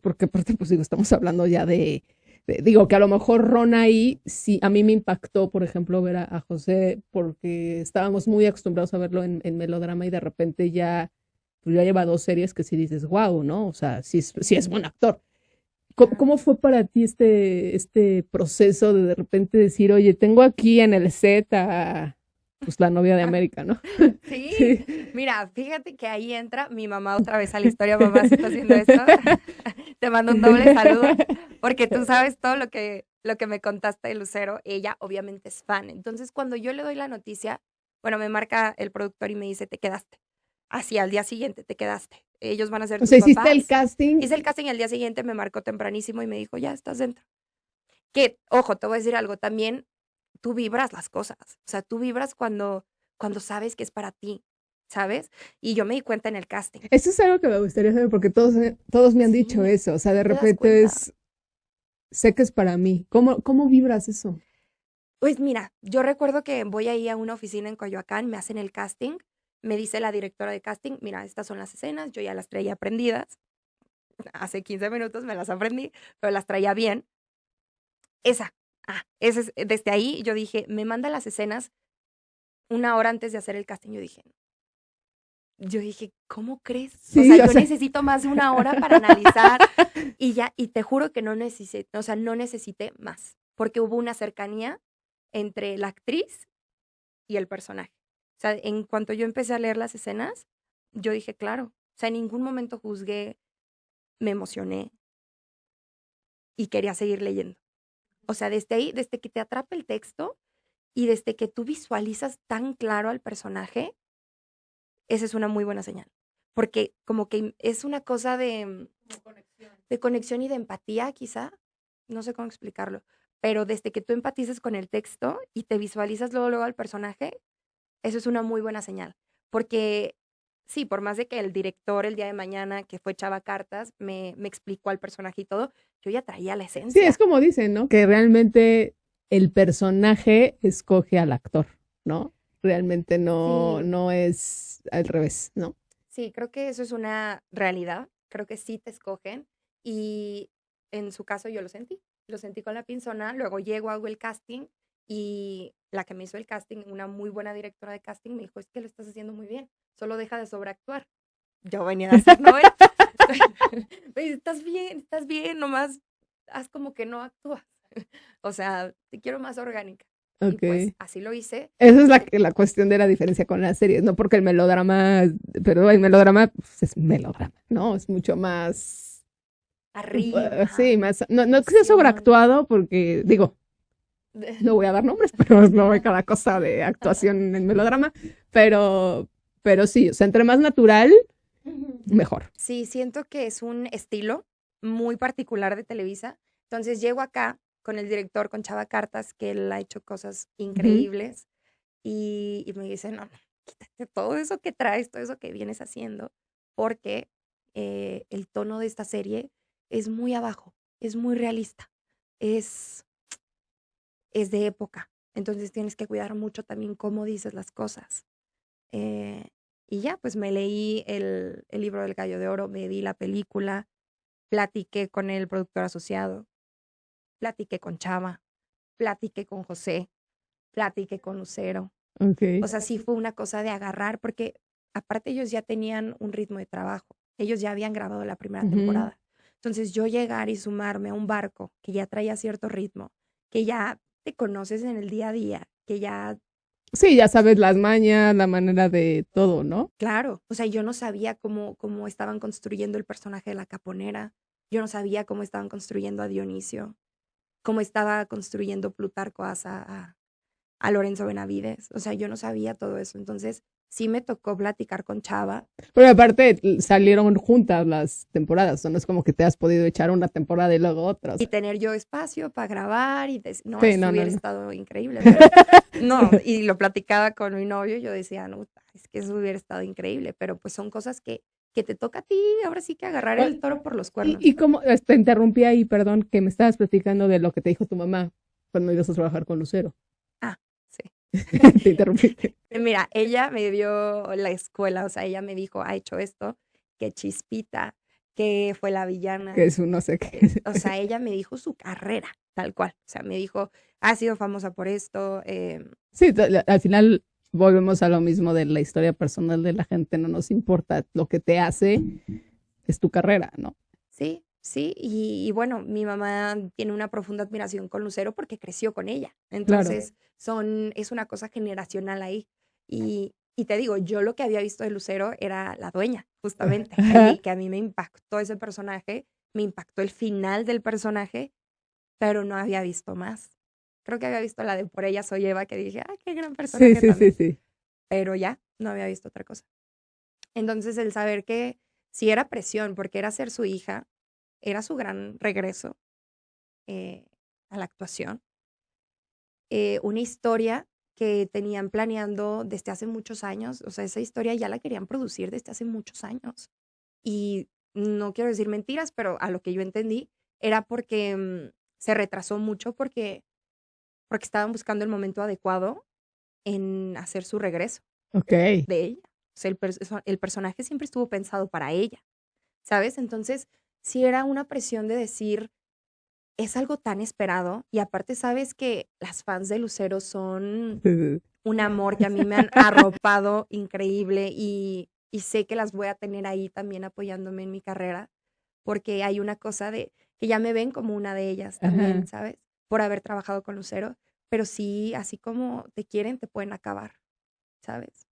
porque aparte, pues digo, estamos hablando ya digo, que a lo mejor Ron ahí, sí, a mí me impactó, por ejemplo, ver a José, porque estábamos muy acostumbrados a verlo en melodrama y de repente ya, pues ya lleva 2 series que sí dices, wow, ¿no? O sea, sí es buen actor. ¿Cómo fue para ti este proceso de repente decir, oye, tengo aquí en el set a pues, la novia de América, ¿no? Sí. Sí. Mira, fíjate que ahí entra mi mamá otra vez a la historia. Mamá, si está haciendo esto, te mando un doble saludo, porque tú sabes todo lo que me contaste de Lucero. Ella obviamente es fan. Entonces, cuando yo le doy la noticia, bueno, me marca el productor y me dice, te quedaste. así al día siguiente te quedaste. Ellos van a ser O tus sea, hiciste papás. el casting. Hice el casting y al día siguiente me marcó tempranísimo y me dijo, ya estás dentro. Que, ojo, te voy a decir algo, también tú vibras las cosas. O sea, tú vibras cuando sabes que es para ti, ¿sabes? Y yo me di cuenta en el casting. Eso es algo que me gustaría saber porque todos me han dicho Sí, eso. O sea, de te das repente cuenta. sé que es para mí. ¿Cómo vibras eso? Pues mira, yo recuerdo que voy ahí a una oficina en Coyoacán, me hacen el casting, me dice la directora de casting, mira, estas son las escenas, yo ya las traía aprendidas, hace 15 minutos me las aprendí, pero las traía bien. Desde ahí yo dije, me manda las escenas una hora antes de hacer el casting, yo dije, ¿cómo crees? Sí, o sea, o yo sea. necesito más de una hora para analizar y te juro que no necesité más, porque hubo una cercanía entre la actriz y el personaje. O sea, en cuanto yo empecé a leer las escenas, yo dije, claro, o sea, en ningún momento juzgué, me emocioné y quería seguir leyendo. O sea, desde ahí, desde que te atrapa el texto y desde que tú visualizas tan claro al personaje, esa es una muy buena señal. Porque como que es una cosa de conexión y de empatía, quizá. No sé cómo explicarlo. Pero desde que tú empatizas con el texto y te visualizas luego al personaje, eso es una muy buena señal. Porque sí, por más de que el director el día de mañana, que fue Chava Cartas, me explicó al personaje y todo, yo ya traía la Sí, esencia. es como dicen, ¿no? Que realmente el personaje escoge al actor, ¿no? Realmente no, Sí. no es al revés, ¿no? Sí, creo que eso es una realidad. Creo que sí te escogen. Y en su caso yo lo sentí. Lo sentí con la Pinzona. Luego llego, hago el casting y la que me hizo el casting, una muy buena directora de casting, me dijo, es que lo estás haciendo muy bien. Solo deja de sobreactuar. Yo venía de hacer novela. Me dice, estás bien, nomás haz como que no actúas. O sea, te quiero más orgánica. Y pues Ok. así lo hice. Esa es la cuestión de la diferencia con las series, no porque el melodrama pues, es melodrama, ¿no? Es mucho más, sí, Arriba, más, no que sea emoción. sobreactuado porque, digo, no voy a dar nombres, pero no hay cada cosa de actuación en melodrama, pero, pero sí, o sea, entre más natural, mejor. Sí, siento que es un estilo muy particular de Televisa. Entonces llego acá con el director, con Chava Cartas, que él ha hecho cosas Ujú. increíbles, y me dice, no, quítate todo eso que traes, todo eso que vienes haciendo, porque el tono de esta serie es muy abajo, es muy realista, es, es de época. Entonces tienes que cuidar mucho también cómo dices las cosas. Eh, y ya, pues me leí el libro del Gallo de Oro, me vi la película, platiqué con el productor asociado, platiqué con Chava, platiqué con José, platiqué con Lucero. Ok. O sea, sí fue una cosa de agarrar, porque aparte ellos ya tenían un ritmo de trabajo, ellos ya habían grabado la primera Ujú. temporada. Entonces yo llegar y sumarme a un barco que ya traía cierto ritmo, que ya te conoces en el día a día, que ya Sí, ya sabes las mañas, la manera de todo, ¿no? claro, o sea, yo no sabía cómo estaban construyendo el personaje de la Caponera, yo no sabía cómo estaban construyendo a Dionisio, cómo estaba construyendo Plutarco a Lorenzo Benavides, o sea, yo no sabía todo eso, entonces sí me tocó platicar con Chava. Pero aparte salieron juntas las temporadas, no es como que te has podido echar una temporada y luego otra. O Y sea, tener yo espacio para grabar no, sí, eso no, no, hubiera no. estado increíble, pero no, y lo platicaba con mi novio, yo decía, no, es que eso hubiera estado increíble, pero pues son cosas que te toca a ti, ahora sí que agarrar O- el toro por los Y, cuernos. y como te interrumpí ahí, perdón, que me estabas platicando de lo que te dijo tu mamá cuando ibas a trabajar con Lucero. Ah, sí. Te interrumpí. Mira, ella me dio la escuela, o sea, ella me dijo, ha hecho esto, que Chispita, que fue la villana. Que es un no sé qué. O sea, ella me dijo su carrera, tal cual. O sea, me dijo, ha sido famosa por esto. Sí, al final volvemos a lo mismo de la historia personal de la gente, no nos importa lo que te hace, es tu carrera, ¿no? Sí, sí. Y bueno, mi mamá tiene una profunda admiración con Lucero porque creció con ella. Claro. Entonces, es una cosa generacional ahí. Y te digo, yo lo que había visto de Lucero era la dueña, justamente, Ajá. que a mí me impactó ese personaje, me impactó el final del personaje, pero no había visto más. Creo que había visto la de Por ella soy Eva, que dije, ah, qué gran Sí, personaje sí, sí, también. sí. Pero ya, no había visto otra cosa. Entonces, el saber que sí era presión, porque era ser su hija, era su gran regreso a la actuación. Una historia que tenían planeando desde hace muchos años, o sea, esa historia ya la querían producir desde hace muchos años. Y no quiero decir mentiras, pero a lo que yo entendí era porque se retrasó mucho porque estaban buscando el momento adecuado en hacer su regreso Ok. de ella. O sea, el personaje siempre estuvo pensado para ella, ¿sabes? Entonces, sí era una presión de decir, es algo tan esperado y aparte sabes que las fans de Lucero son un amor que a mí me han arropado increíble y sé que las voy a tener ahí también apoyándome en mi carrera porque hay una cosa de que ya me ven como una de ellas también, Ajá. ¿sabes? Por haber trabajado con Lucero, pero sí, así como te quieren, te pueden acabar, ¿sabes?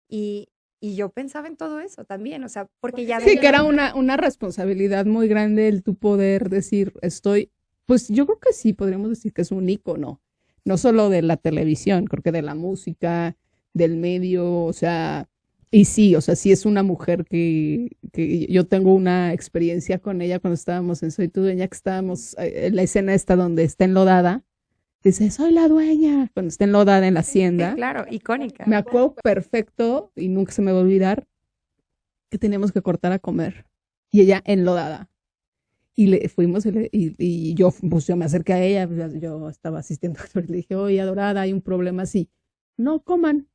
Y, y yo pensaba en todo eso también, o sea, porque ya Sí, que era veía, una responsabilidad muy grande el tu poder decir, pues yo creo que sí, podríamos decir que es un ícono, no solo de la televisión, creo que de la música, del medio, o sea, y sí, o sea, sí es una mujer que yo tengo una experiencia con ella cuando estábamos en Soy tu dueña, que estábamos en la escena esta donde está enlodada, dice, soy la dueña, cuando está enlodada en la sí, hacienda, claro, icónica. me acuerdo perfecto y nunca se me va a olvidar que teníamos que cortar a comer. Y ella enlodada. Y le fuimos y yo, pues yo me acerqué a ella, pues, yo estaba asistiendo, le dije, oye, adorada, hay un problema así. No coman.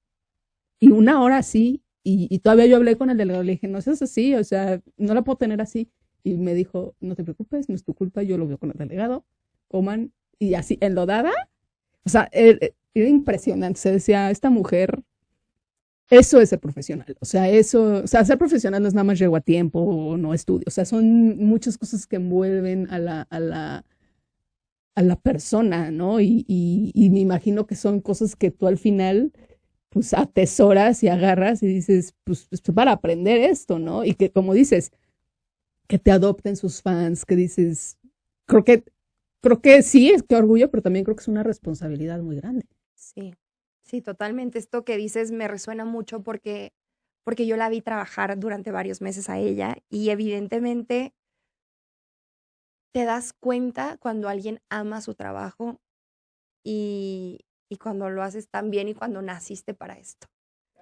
Y una hora así, y todavía yo hablé con el delegado, le dije, no seas así, o sea, no la puedo tener así. Y me dijo, no te preocupes, no es tu culpa, yo lo veo con el delegado, coman. Y así, enlodada, o sea, era impresionante. Se decía, esta mujer eso es ser profesional. O sea, ser profesional no es nada más llego a tiempo o no estudio. O sea, son muchas cosas que envuelven a la persona, ¿no? Y me imagino que son cosas que tú al final, pues, atesoras y agarras y dices, pues, para aprender esto, ¿no? Y que, como dices, que te adopten sus fans, que dices, creo que, creo que sí, es que orgullo, pero también creo que es una responsabilidad muy grande. Sí, sí, totalmente. Esto que dices me resuena mucho porque yo la vi trabajar durante varios meses a ella y evidentemente te das cuenta cuando alguien ama su trabajo y cuando lo haces tan bien y cuando naciste para esto,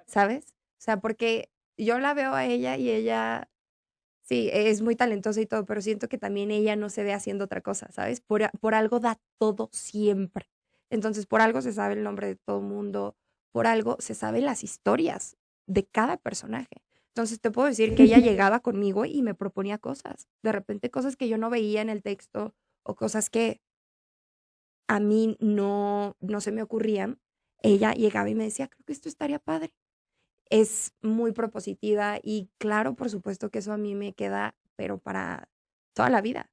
¿sabes? O sea, porque yo la veo a ella y ella, sí, es muy talentosa y todo, pero siento que también ella no se ve haciendo otra cosa, ¿sabes? Por algo da todo siempre. Entonces, por algo se sabe el nombre de todo el mundo, por algo se saben las historias de cada personaje. Entonces, te puedo decir que ella llegaba conmigo y me proponía cosas, de repente cosas que yo no veía en el texto o cosas que a mí no se me ocurrían. Ella llegaba y me decía, creo que esto estaría padre. Es muy propositiva y claro, por supuesto que eso a mí me queda, pero para toda la vida,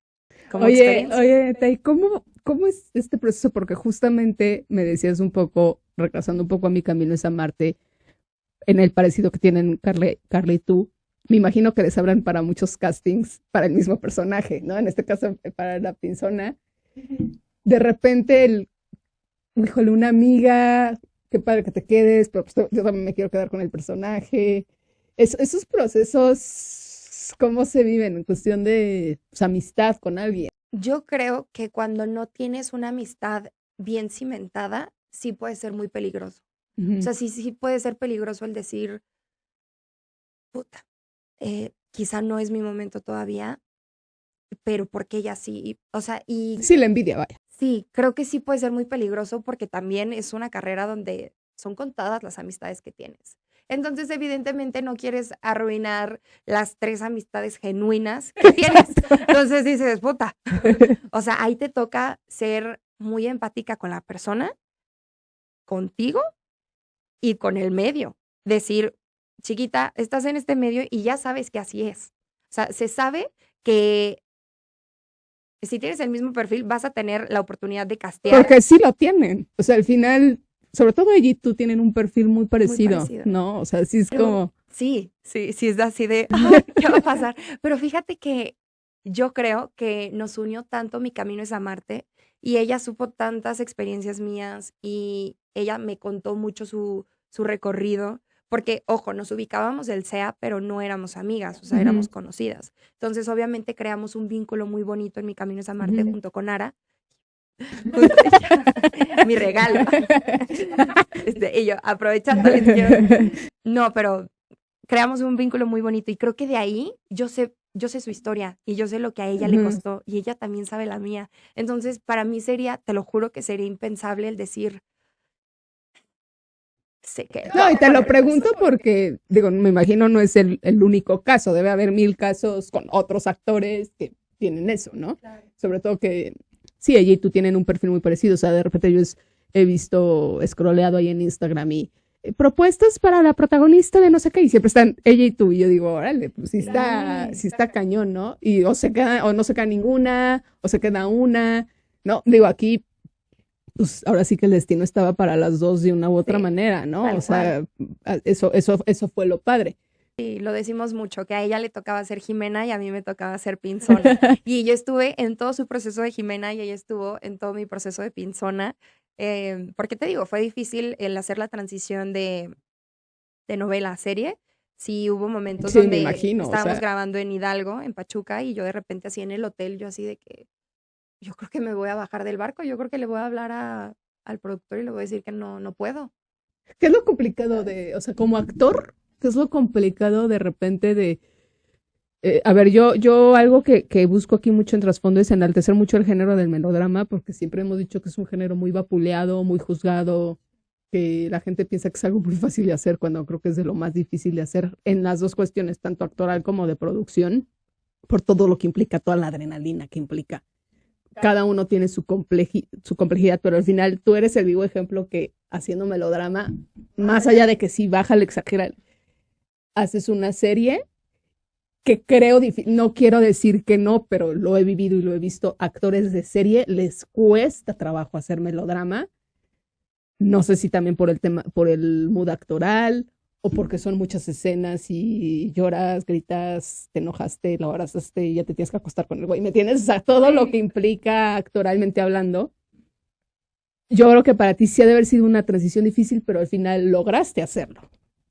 como experiencia. Oye, Tay, ¿cómo es este proceso? Porque justamente me decías un poco, regresando un poco a mi camino es amarte, en el parecido que tienen Carla y tú, me imagino que les abran para muchos castings para el mismo personaje, ¿no? En este caso, para la Pinzona. De repente, híjole, una amiga, qué padre que te quedes, pero pues yo también me quiero quedar con el personaje. Esos procesos, ¿cómo se viven en cuestión de pues, amistad con alguien? Yo creo que cuando no tienes una amistad bien cimentada, sí puede ser muy peligroso. O sea, sí puede ser peligroso el decir, puta, quizá no es mi momento todavía, pero porque ella sí. O sea, y Sí, la envidia, vaya. sí, creo que sí puede ser muy peligroso porque también es una carrera donde son contadas las amistades que tienes. Entonces, evidentemente, no quieres arruinar las 3 amistades genuinas que tienes. Entonces dices, puta. O sea, ahí te toca ser muy empática con la persona, contigo y con el medio. Decir, chiquita, estás en este medio y ya sabes que así es. O sea, se sabe que si tienes el mismo perfil, vas a tener la oportunidad de castear Porque sí lo tienen. O sea, al final, sobre todo ella y tú tienen un perfil muy muy parecido, parecido. ¿no? O sea, sí es Pero como, sí, es así de, "Ay, ¿qué va a pasar?". Pero fíjate que yo creo que nos unió tanto Mi Camino es Amarte y ella supo tantas experiencias mías y ella me contó mucho su recorrido, porque, ojo, nos ubicábamos del CEA, pero no éramos amigas, o sea, éramos conocidas. Entonces, obviamente, creamos un vínculo muy bonito en Mi Camino es Amarte junto con Ara. Mi regalo. Y yo, aprovechando, les quiero... No, pero creamos un vínculo muy bonito y creo que de ahí yo sé su historia y yo sé lo que a ella le costó y ella también sabe la mía. Entonces, para mí sería, te lo juro que sería impensable el decir, sé que... No, y te lo pregunto porque, digo, me imagino no es el único caso, debe haber 1000 casos con otros actores que tienen eso, ¿no? Claro. Sobre todo que, sí, ella y tú tienen un perfil muy parecido, o sea, de repente yo he visto, scrolleado ahí en Instagram y propuestas para la protagonista de no sé qué, y siempre están ella y tú, y yo digo, órale, pues sí está cañón, ¿no? Y o no se queda ninguna, o se queda una, ¿no? Digo, aquí pues ahora sí que el destino estaba para las dos de una u otra manera, ¿no? O sea, eso fue lo padre. Sí, lo decimos mucho, que a ella le tocaba ser Jimena y a mí me tocaba ser Pinzona. Y yo estuve en todo su proceso de Jimena y ella estuvo en todo mi proceso de Pinzona. Porque te digo, fue difícil el hacer la transición de novela a serie. Sí, hubo momentos donde me imagino, estábamos grabando en Hidalgo, en Pachuca, y yo de repente así en el hotel, yo así de que yo creo que me voy a bajar del barco, yo creo que le voy a hablar al productor y le voy a decir que no puedo. ¿Qué es lo complicado o sea, como actor, qué es lo complicado de repente de, a ver, yo algo que busco aquí mucho en trasfondo es enaltecer mucho el género del melodrama, porque siempre hemos dicho que es un género muy vapuleado, muy juzgado, que la gente piensa que es algo muy fácil de hacer, cuando creo que es de lo más difícil de hacer en las dos cuestiones, tanto actoral como de producción, por todo lo que implica, toda la adrenalina que implica. Cada uno tiene su complejidad, pero al final tú eres el vivo ejemplo que haciendo melodrama, más allá de que sí baja el exagerar, haces una serie que creo, no quiero decir que no, pero lo he vivido y lo he visto, actores de serie les cuesta trabajo hacer melodrama. No sé si también por el tema, por el mood actoral, o porque son muchas escenas y lloras, gritas, te enojaste, lo abrazaste y ya te tienes que acostar con el güey, ¿me entiendes? O sea, todo lo que implica actoralmente hablando. Yo creo que para ti sí ha de haber sido una transición difícil, pero al final lograste hacerlo.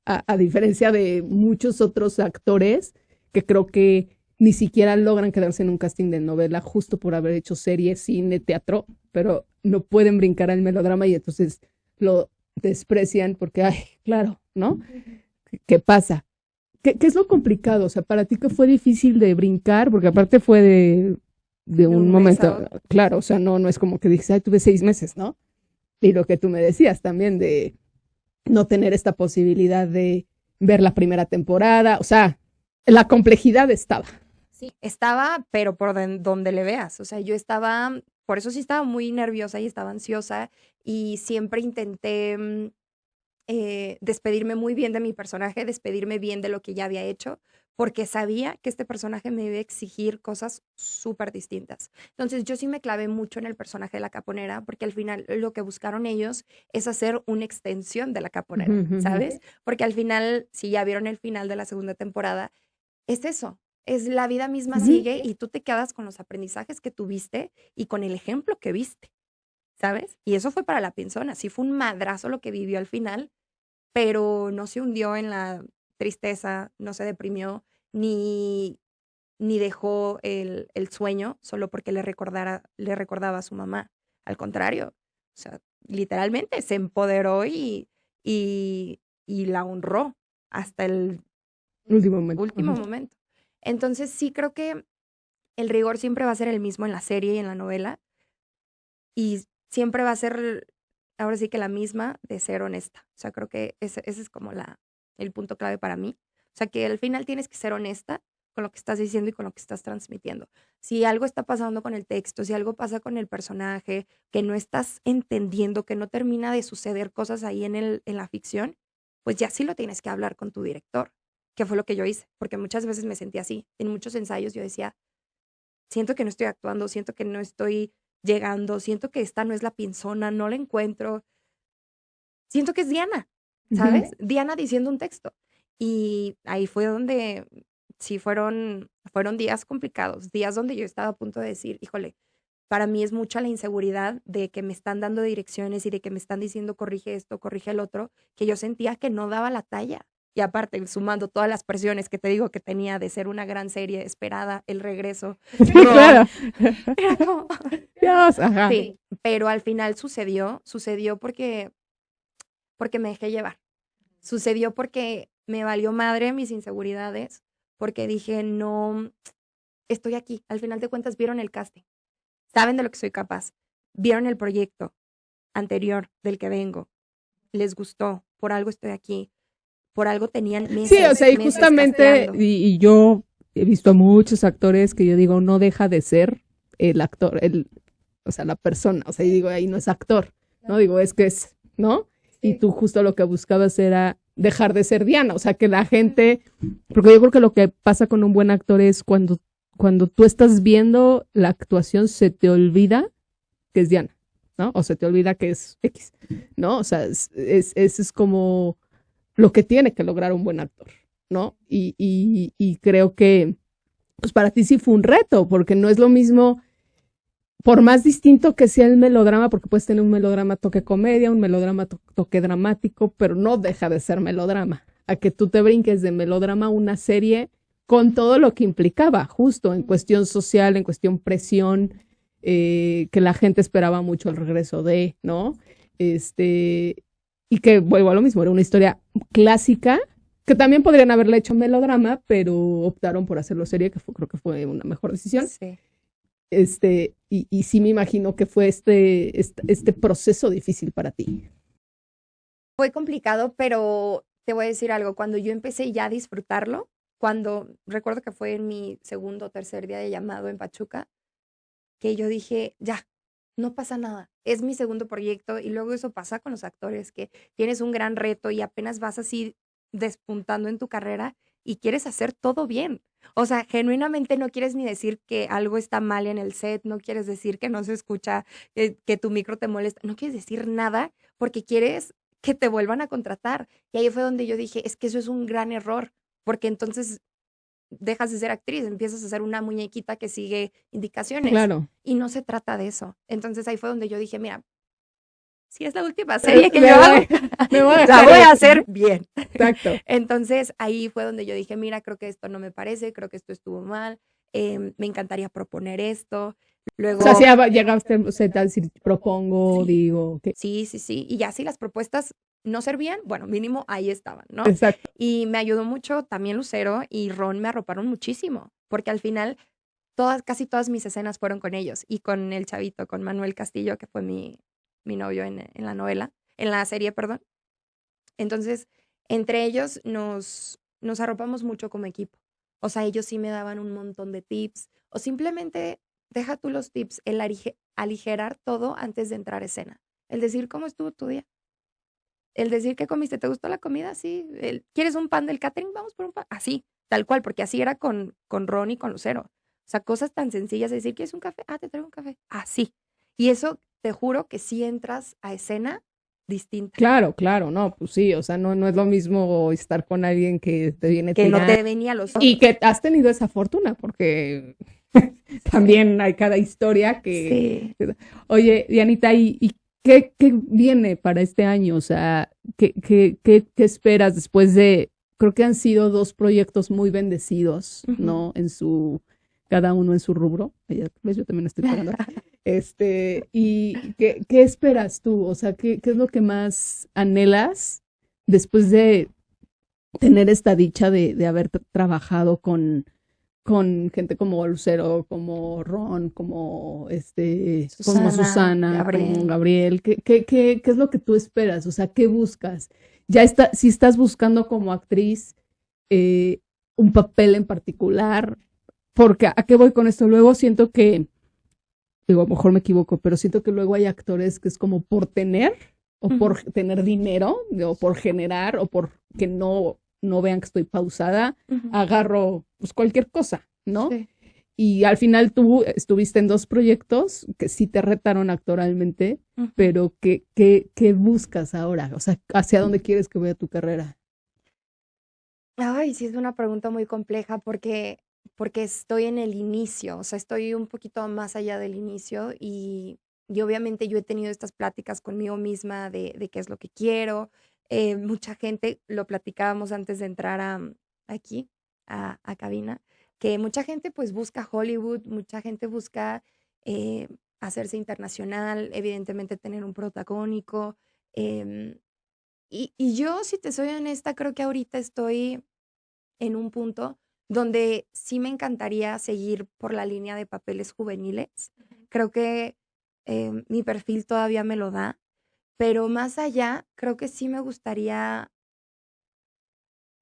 A diferencia de muchos otros actores que creo que ni siquiera logran quedarse en un casting de novela justo por haber hecho serie, cine, teatro, pero no pueden brincar al melodrama y entonces lo desprecian porque, ay, claro, ¿no? ¿Qué pasa? ¿Qué es lo complicado? O sea, para ti, ¿qué fue difícil de brincar? Porque aparte fue de un momento, claro, o sea, no es como que dices, ay, tuve 6 meses, ¿no? Y lo que tú me decías también de no tener esta posibilidad de ver la primera temporada, o sea, la complejidad estaba. Sí, estaba, pero por donde le veas, o sea, yo estaba, por eso sí estaba muy nerviosa y estaba ansiosa y siempre intenté despedirme muy bien de mi personaje, despedirme bien de lo que ya había hecho, porque sabía que este personaje me iba a exigir cosas súper distintas. Entonces yo sí me clavé mucho en el personaje de la caponera, porque al final lo que buscaron ellos es hacer una extensión de la caponera, ¿sabes? Porque al final, si ya vieron el final de la segunda temporada, es eso. Es la vida misma sigue y tú te quedas con los aprendizajes que tuviste y con el ejemplo que viste, ¿sabes? Y eso fue para la Pinzona. Sí fue un madrazo lo que vivió al final, pero no se hundió en la tristeza, no se deprimió, ni dejó el sueño solo porque le recordaba a su mamá. Al contrario, o sea, literalmente se empoderó y la honró hasta el último momento. Entonces sí creo que el rigor siempre va a ser el mismo en la serie y en la novela y siempre va a ser, ahora sí que la misma de ser honesta. O sea, creo que ese es como el punto clave para mí. O sea, que al final tienes que ser honesta con lo que estás diciendo y con lo que estás transmitiendo. Si algo está pasando con el texto, si algo pasa con el personaje, que no estás entendiendo, que no termina de suceder cosas ahí en la ficción, pues ya sí lo tienes que hablar con tu director, que fue lo que yo hice, porque muchas veces me sentí así. En muchos ensayos yo decía, siento que no estoy actuando, siento que no estoy llegando, siento que esta no es la Pinzona, no la encuentro. Siento que es Diana, ¿sabes? Diana diciendo un texto. Y ahí fue donde sí fueron días complicados, días donde yo estaba a punto de decir, híjole, para mí es mucha la inseguridad de que me están dando direcciones y de que me están diciendo corrige esto, corrige el otro, que yo sentía que no daba la talla. Y aparte, sumando todas las presiones que te digo que tenía de ser una gran serie esperada, El Regreso. Claro. Era como, Dios, ajá. sí, pero al final sucedió porque me dejé llevar. Sucedió porque me valió madre mis inseguridades, porque dije, no, estoy aquí. Al final de cuentas, vieron el casting, saben de lo que soy capaz, vieron el proyecto anterior del que vengo, les gustó, por algo estoy aquí, por algo tenían meses. Sí, o sea, y meses justamente, casteando. y yo he visto a muchos actores que yo digo, no deja de ser el actor, o sea, la persona, o sea, y digo, ahí no es actor, ¿no? Digo, es que es, ¿no? Y tú justo lo que buscabas era dejar de ser Diana, o sea, que la gente, porque yo creo que lo que pasa con un buen actor es cuando tú estás viendo la actuación, se te olvida que es Diana, ¿no? O se te olvida que es X, ¿no? O sea, es como lo que tiene que lograr un buen actor, ¿no? Y creo que, pues para ti sí fue un reto, porque no es lo mismo, por más distinto que sea el melodrama, porque puedes tener un melodrama toque comedia, un melodrama toque dramático, pero no deja de ser melodrama. A que tú te brinques de melodrama a una serie con todo lo que implicaba, justo en cuestión social, en cuestión presión, que la gente esperaba mucho el regreso de, ¿no? Y que vuelvo a lo mismo, era una historia clásica, que también podrían haberle hecho melodrama, pero optaron por hacerlo serie, que creo que fue una mejor decisión. Sí. Y sí me imagino que fue este proceso difícil para ti. Fue complicado, pero te voy a decir algo, cuando yo empecé ya a disfrutarlo, recuerdo que fue en mi segundo o tercer día de llamado en Pachuca, que yo dije, ya, no pasa nada, es mi segundo proyecto, y luego eso pasa con los actores, que tienes un gran reto y apenas vas así despuntando en tu carrera y quieres hacer todo bien. O sea, genuinamente no quieres ni decir que algo está mal en el set, no quieres decir que no se escucha, que tu micro te molesta, no quieres decir nada porque quieres que te vuelvan a contratar. Y ahí fue donde yo dije, es que eso es un gran error, porque entonces dejas de ser actriz, empiezas a ser una muñequita que sigue indicaciones. Claro. Y no se trata de eso. Entonces ahí fue donde yo dije, mira, si es la última serie que yo hago, la voy a hacer bien. Exacto. Entonces ahí fue donde yo dije, mira, creo que esto no me parece, creo que esto estuvo mal, me encantaría proponer esto. Luego, o sea, si llegaste a decir, propongo, Sí. digo. Que... sí. Y ya si las propuestas no servían, bueno, mínimo ahí estaban, ¿no? Exacto. Y me ayudó mucho también Lucero y Ron me arroparon muchísimo, porque al final casi todas mis escenas fueron con ellos y con el chavito, con Manuel Castillo, que fue mi novio en la novela, en la serie, perdón. Entonces, entre ellos nos arropamos mucho como equipo. O sea, ellos sí me daban un montón de tips, o simplemente deja tú los tips, el aligerar todo antes de entrar a escena. El decir, ¿cómo estuvo tu día? El decir, ¿qué comiste? ¿Te gustó la comida? Sí. ¿Quieres un pan del catering? Vamos por un pan. Así, tal cual, porque así era con Ron y con Lucero. O sea, cosas tan sencillas de decir, ¿quieres un café? Ah, te traigo un café. Así. Y eso, te juro que sí entras a escena distinta. Claro, no, pues sí, o sea, no es lo mismo estar con alguien que te viene Que no tirando. te venía a los ojos. Y que has tenido esa fortuna, porque también hay cada historia que... Sí. Oye, Dianita, ¿y qué viene para este año? O sea, ¿qué esperas después de... Creo que han sido 2 proyectos muy bendecidos, ¿no? Cada uno en su rubro. ¿Ves? Yo también estoy pagando. ¿Y qué esperas tú? O sea, ¿qué es lo que más anhelas después de tener esta dicha de haber trabajado con gente como Lucero, como Ron, como Susana, Gabriel. como Gabriel? ¿Qué es lo que tú esperas? O sea, ¿qué buscas? Si estás buscando como actriz un papel en particular, porque ¿a qué voy con esto? Luego siento que, digo, a lo mejor me equivoco, pero siento que luego hay actores que es como por tener, o por tener dinero, o por generar, o por que no vean que estoy pausada, agarro pues cualquier cosa, ¿no? Sí. Y al final tú estuviste en 2 proyectos que sí te retaron actoralmente, pero ¿qué buscas ahora? O sea, ¿hacia dónde quieres que vaya tu carrera? Ay, sí, es una pregunta muy compleja porque estoy en el inicio, o sea, estoy un poquito más allá del inicio y obviamente yo he tenido estas pláticas conmigo misma de qué es lo que quiero. Mucha gente, lo platicábamos antes de entrar aquí a cabina, que mucha gente pues busca Hollywood, mucha gente busca hacerse internacional, evidentemente tener un protagónico. em, y yo, si te soy honesta, creo que ahorita estoy en un punto donde sí me encantaría seguir por la línea de papeles juveniles. Creo que mi perfil todavía me lo da, pero más allá, creo que sí me gustaría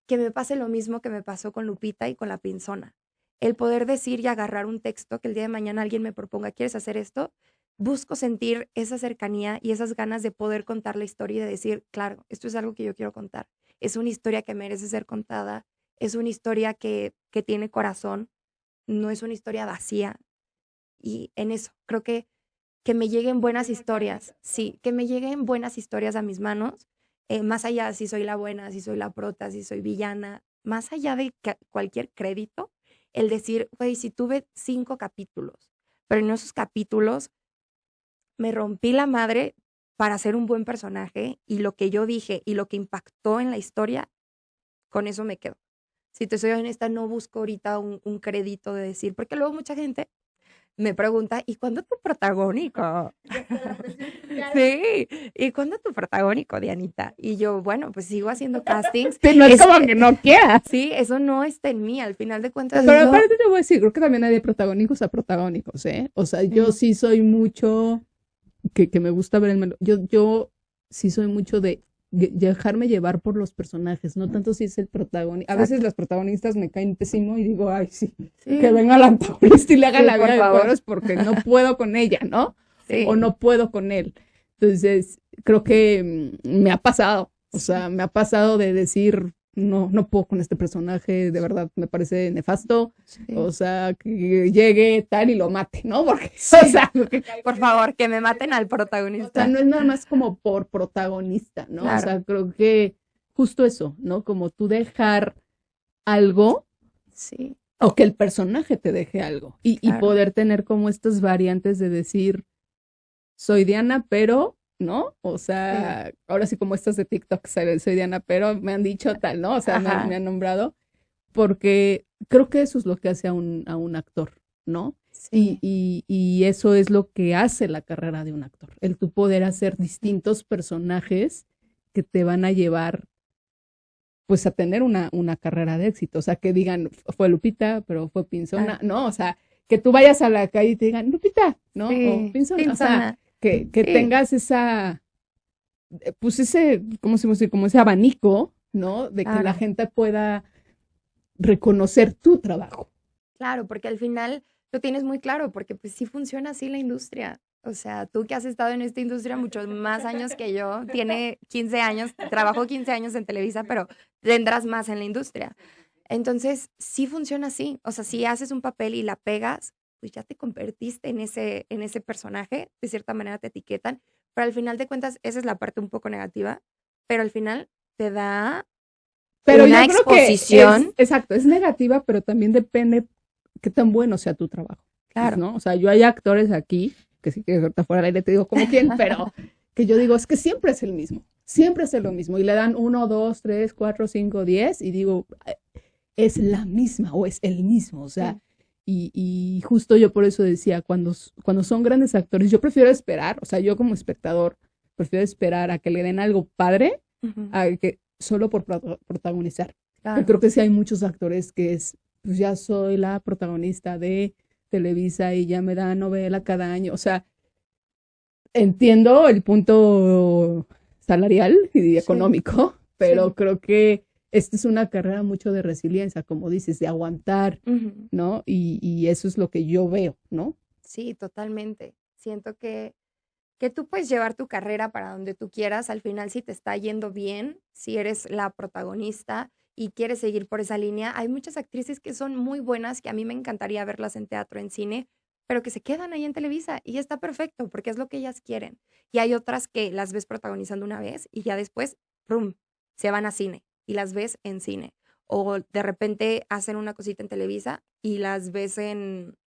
que me pase lo mismo que me pasó con Lupita y con La Pinzona. El poder decir y agarrar un texto que el día de mañana alguien me proponga, ¿quieres hacer esto? Busco sentir esa cercanía y esas ganas de poder contar la historia y de decir, claro, esto es algo que yo quiero contar. Es una historia que merece ser contada, es una historia que tiene corazón, no es una historia vacía. Y en eso, creo que me lleguen buenas historias, sí, que me lleguen buenas historias a mis manos, más allá de si soy la buena, si soy la prota, si soy villana, más allá de cualquier crédito, el decir, güey, si tuve 5 capítulos, pero en esos capítulos me rompí la madre para ser un buen personaje y lo que yo dije y lo que impactó en la historia, con eso me quedo. Si te soy honesta, no busco ahorita un crédito de decir, porque luego mucha gente me pregunta, ¿y cuándo tu protagónico? Sí, ¿y cuándo tu protagónico, Dianita? Y yo, bueno, pues sigo haciendo castings. Sí, no es como que no quieras. Sí, eso no está en mí, al final de cuentas. Pero eso... aparte te voy a decir, creo que también hay de protagónicos a protagónicos, ¿eh? O sea, yo sí soy mucho, que me gusta ver yo sí soy mucho de dejarme llevar por los personajes, no tanto si es el protagonista. A veces los protagonistas me caen pésimo y digo, ay, sí, que venga la antagonista y le haga la vida de cuadros porque no puedo con ella, ¿no? Sí. O no puedo con él. Entonces, creo que me ha pasado, o sea, me ha pasado de decir, no puedo con este personaje, de verdad, me parece nefasto, o sea, que llegue tal y lo mate, ¿no? Porque, o sea, por favor, que me maten al protagonista. O sea, no es nada más como por protagonista, ¿no? Claro. O sea, creo que justo eso, ¿no? Como tú dejar algo, sí, o que el personaje te deje algo, y poder tener como estas variantes de decir, soy Diana, pero, ¿no? O sea, ahora sí como estas de TikTok, soy Diana, pero me han dicho tal, ¿no? O sea, me han nombrado, porque creo que eso es lo que hace a un actor, ¿no? Sí. Y eso es lo que hace la carrera de un actor, el tu poder hacer distintos personajes que te van a llevar pues a tener una carrera de éxito, o sea, que digan, fue Lupita, pero fue Pinzona, ¿no? O sea, que tú vayas a la calle y te digan, Lupita, ¿no? Sí, o Pinzona, o sea, que tengas esa, pues ese, ¿cómo se dice? Como ese abanico, ¿no? De que la gente pueda reconocer tu trabajo. Claro, porque al final lo tienes muy claro, porque pues sí funciona así la industria. O sea, tú que has estado en esta industria muchos más años que yo, tiene 15 años, trabajó 15 años en Televisa, pero tendrás más en la industria. Entonces, sí funciona así. O sea, si haces un papel y la pegas, pues ya te convertiste en ese personaje, de cierta manera te etiquetan, pero al final de cuentas, esa es la parte un poco negativa, pero al final te da una exposición. Exacto, es negativa, pero también depende qué tan bueno sea tu trabajo. Claro. ¿No? O sea, yo hay actores aquí, que si quieres ahorita fuera del aire te digo como quién, pero que yo digo, es que siempre es el mismo, siempre es lo mismo, y le dan 1, 2, 3, 4, 5, 10, y digo, es la misma, o es el mismo, o sea, y justo yo por eso decía, cuando son grandes actores, yo prefiero esperar, o sea, yo como espectador, prefiero esperar a que le den algo padre, a que solo por protagonizar. Yo creo que sí hay muchos actores que pues ya soy la protagonista de Televisa y ya me da novela cada año, o sea, entiendo el punto salarial y económico, pero creo que esta es una carrera mucho de resiliencia, como dices, de aguantar, ¿no? Y eso es lo que yo veo, ¿no? Sí, totalmente. Siento que tú puedes llevar tu carrera para donde tú quieras, al final si te está yendo bien, si eres la protagonista y quieres seguir por esa línea, hay muchas actrices que son muy buenas, que a mí me encantaría verlas en teatro, en cine, pero que se quedan ahí en Televisa y está perfecto porque es lo que ellas quieren. Y hay otras que las ves protagonizando una vez y ya después, ¡prum!, se van a cine y las ves en cine. O de repente hacen una cosita en Televisa y las ves en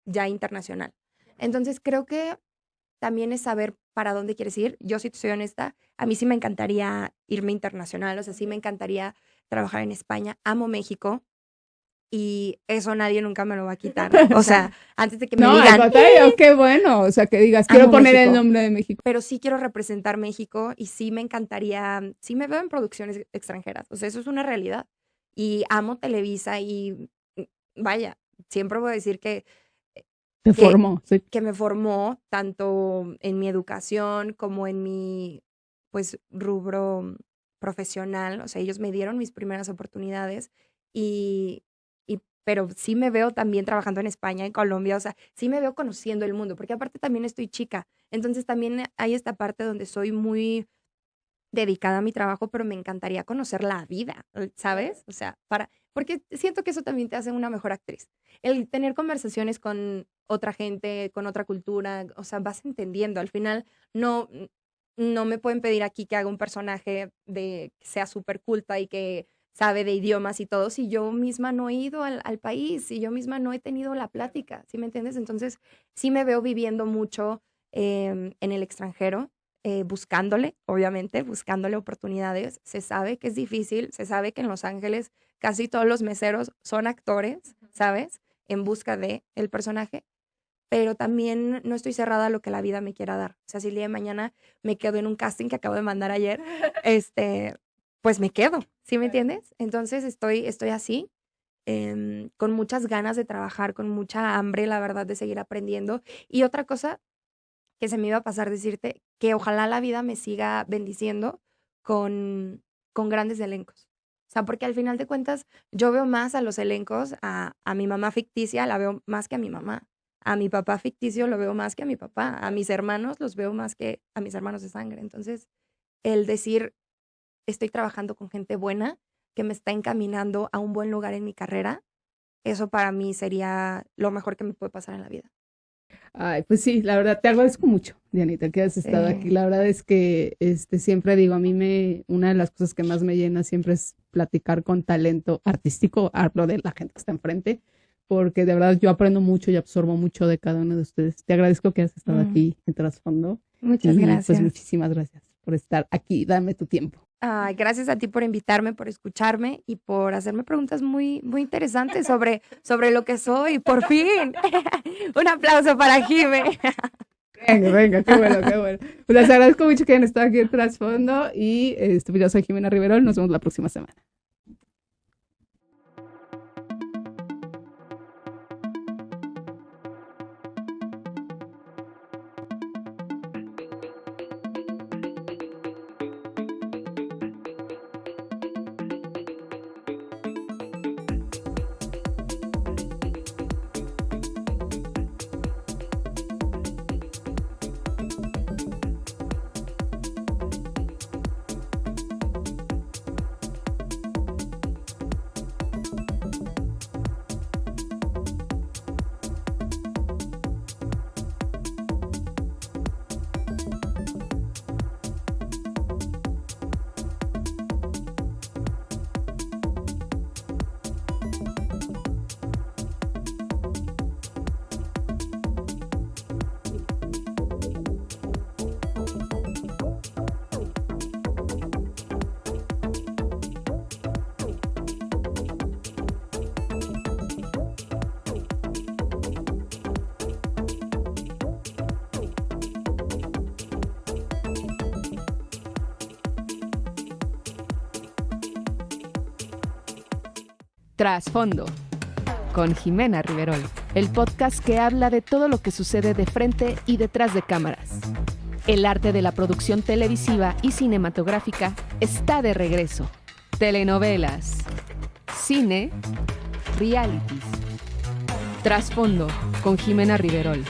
ya internacional. Entonces creo que también es saber para dónde quieres ir. Yo, si te soy honesta, a mí sí me encantaría irme internacional, o sea, sí me encantaría trabajar en España. Amo México y eso nadie nunca me lo va a quitar. O sea, antes de que me digan... al contrario, qué bueno, o sea, que digas, quiero Amo poner México. el nombre de México. Pero sí quiero representar México y sí me encantaría, sí me veo en producciones extranjeras, o sea, eso es una realidad. Y amo Televisa y vaya, siempre voy a decir que Te formó, sí. que me formó tanto en mi educación como en mi, pues, rubro profesional. O sea, ellos me dieron mis primeras oportunidades pero sí me veo también trabajando en España, en Colombia. O sea, sí me veo conociendo el mundo, porque aparte también estoy chica. Entonces también hay esta parte donde soy muy dedicada a mi trabajo, pero me encantaría conocer la vida, ¿sabes? O sea, porque siento que eso también te hace una mejor actriz. El tener conversaciones con otra gente, con otra cultura, o sea, vas entendiendo. Al final no me pueden pedir aquí que haga un personaje que sea súper culta y que sabe de idiomas y todo, si yo misma no he ido al país, si yo misma no he tenido la plática, ¿sí me entiendes? Entonces, sí me veo viviendo mucho en el extranjero, buscándole oportunidades. Se sabe que es difícil, se sabe que en Los Ángeles casi todos los meseros son actores, ¿sabes? En busca de el personaje, pero también no estoy cerrada a lo que la vida me quiera dar. O sea, si el día de mañana me quedo en un casting que acabo de mandar ayer, pues me quedo, ¿sí me entiendes? Entonces estoy así, con muchas ganas de trabajar, con mucha hambre, la verdad, de seguir aprendiendo. Y otra cosa que se me iba a pasar decirte, que ojalá la vida me siga bendiciendo con grandes elencos. O sea, porque al final de cuentas yo veo más a los elencos, a mi mamá ficticia la veo más que a mi mamá, a mi papá ficticio lo veo más que a mi papá, a mis hermanos los veo más que a mis hermanos de sangre. Entonces, el decir, estoy trabajando con gente buena que me está encaminando a un buen lugar en mi carrera, eso para mí sería lo mejor que me puede pasar en la vida. Ay, pues sí, la verdad, te agradezco mucho, Dianita, que has estado aquí. La verdad es que siempre digo, una de las cosas que más me llena siempre es platicar con talento artístico, hablo de la gente que está enfrente, porque de verdad yo aprendo mucho y absorbo mucho de cada uno de ustedes. Te agradezco que has estado aquí en Trasfondo. Muchas gracias. Pues muchísimas gracias por estar aquí, dame tu tiempo. Ay, gracias a ti por invitarme, por escucharme y por hacerme preguntas muy, muy interesantes sobre lo que soy, por fin. Un aplauso para Jime. Venga, qué bueno, qué bueno. Pues les agradezco mucho que hayan estado aquí en Trasfondo y yo soy Jimena Riverol, nos vemos la próxima semana. Trasfondo, con Jimena Riverol, el podcast que habla de todo lo que sucede de frente y detrás de cámaras. El arte de la producción televisiva y cinematográfica está de regreso. Telenovelas, cine, realities. Trasfondo, con Jimena Riverol.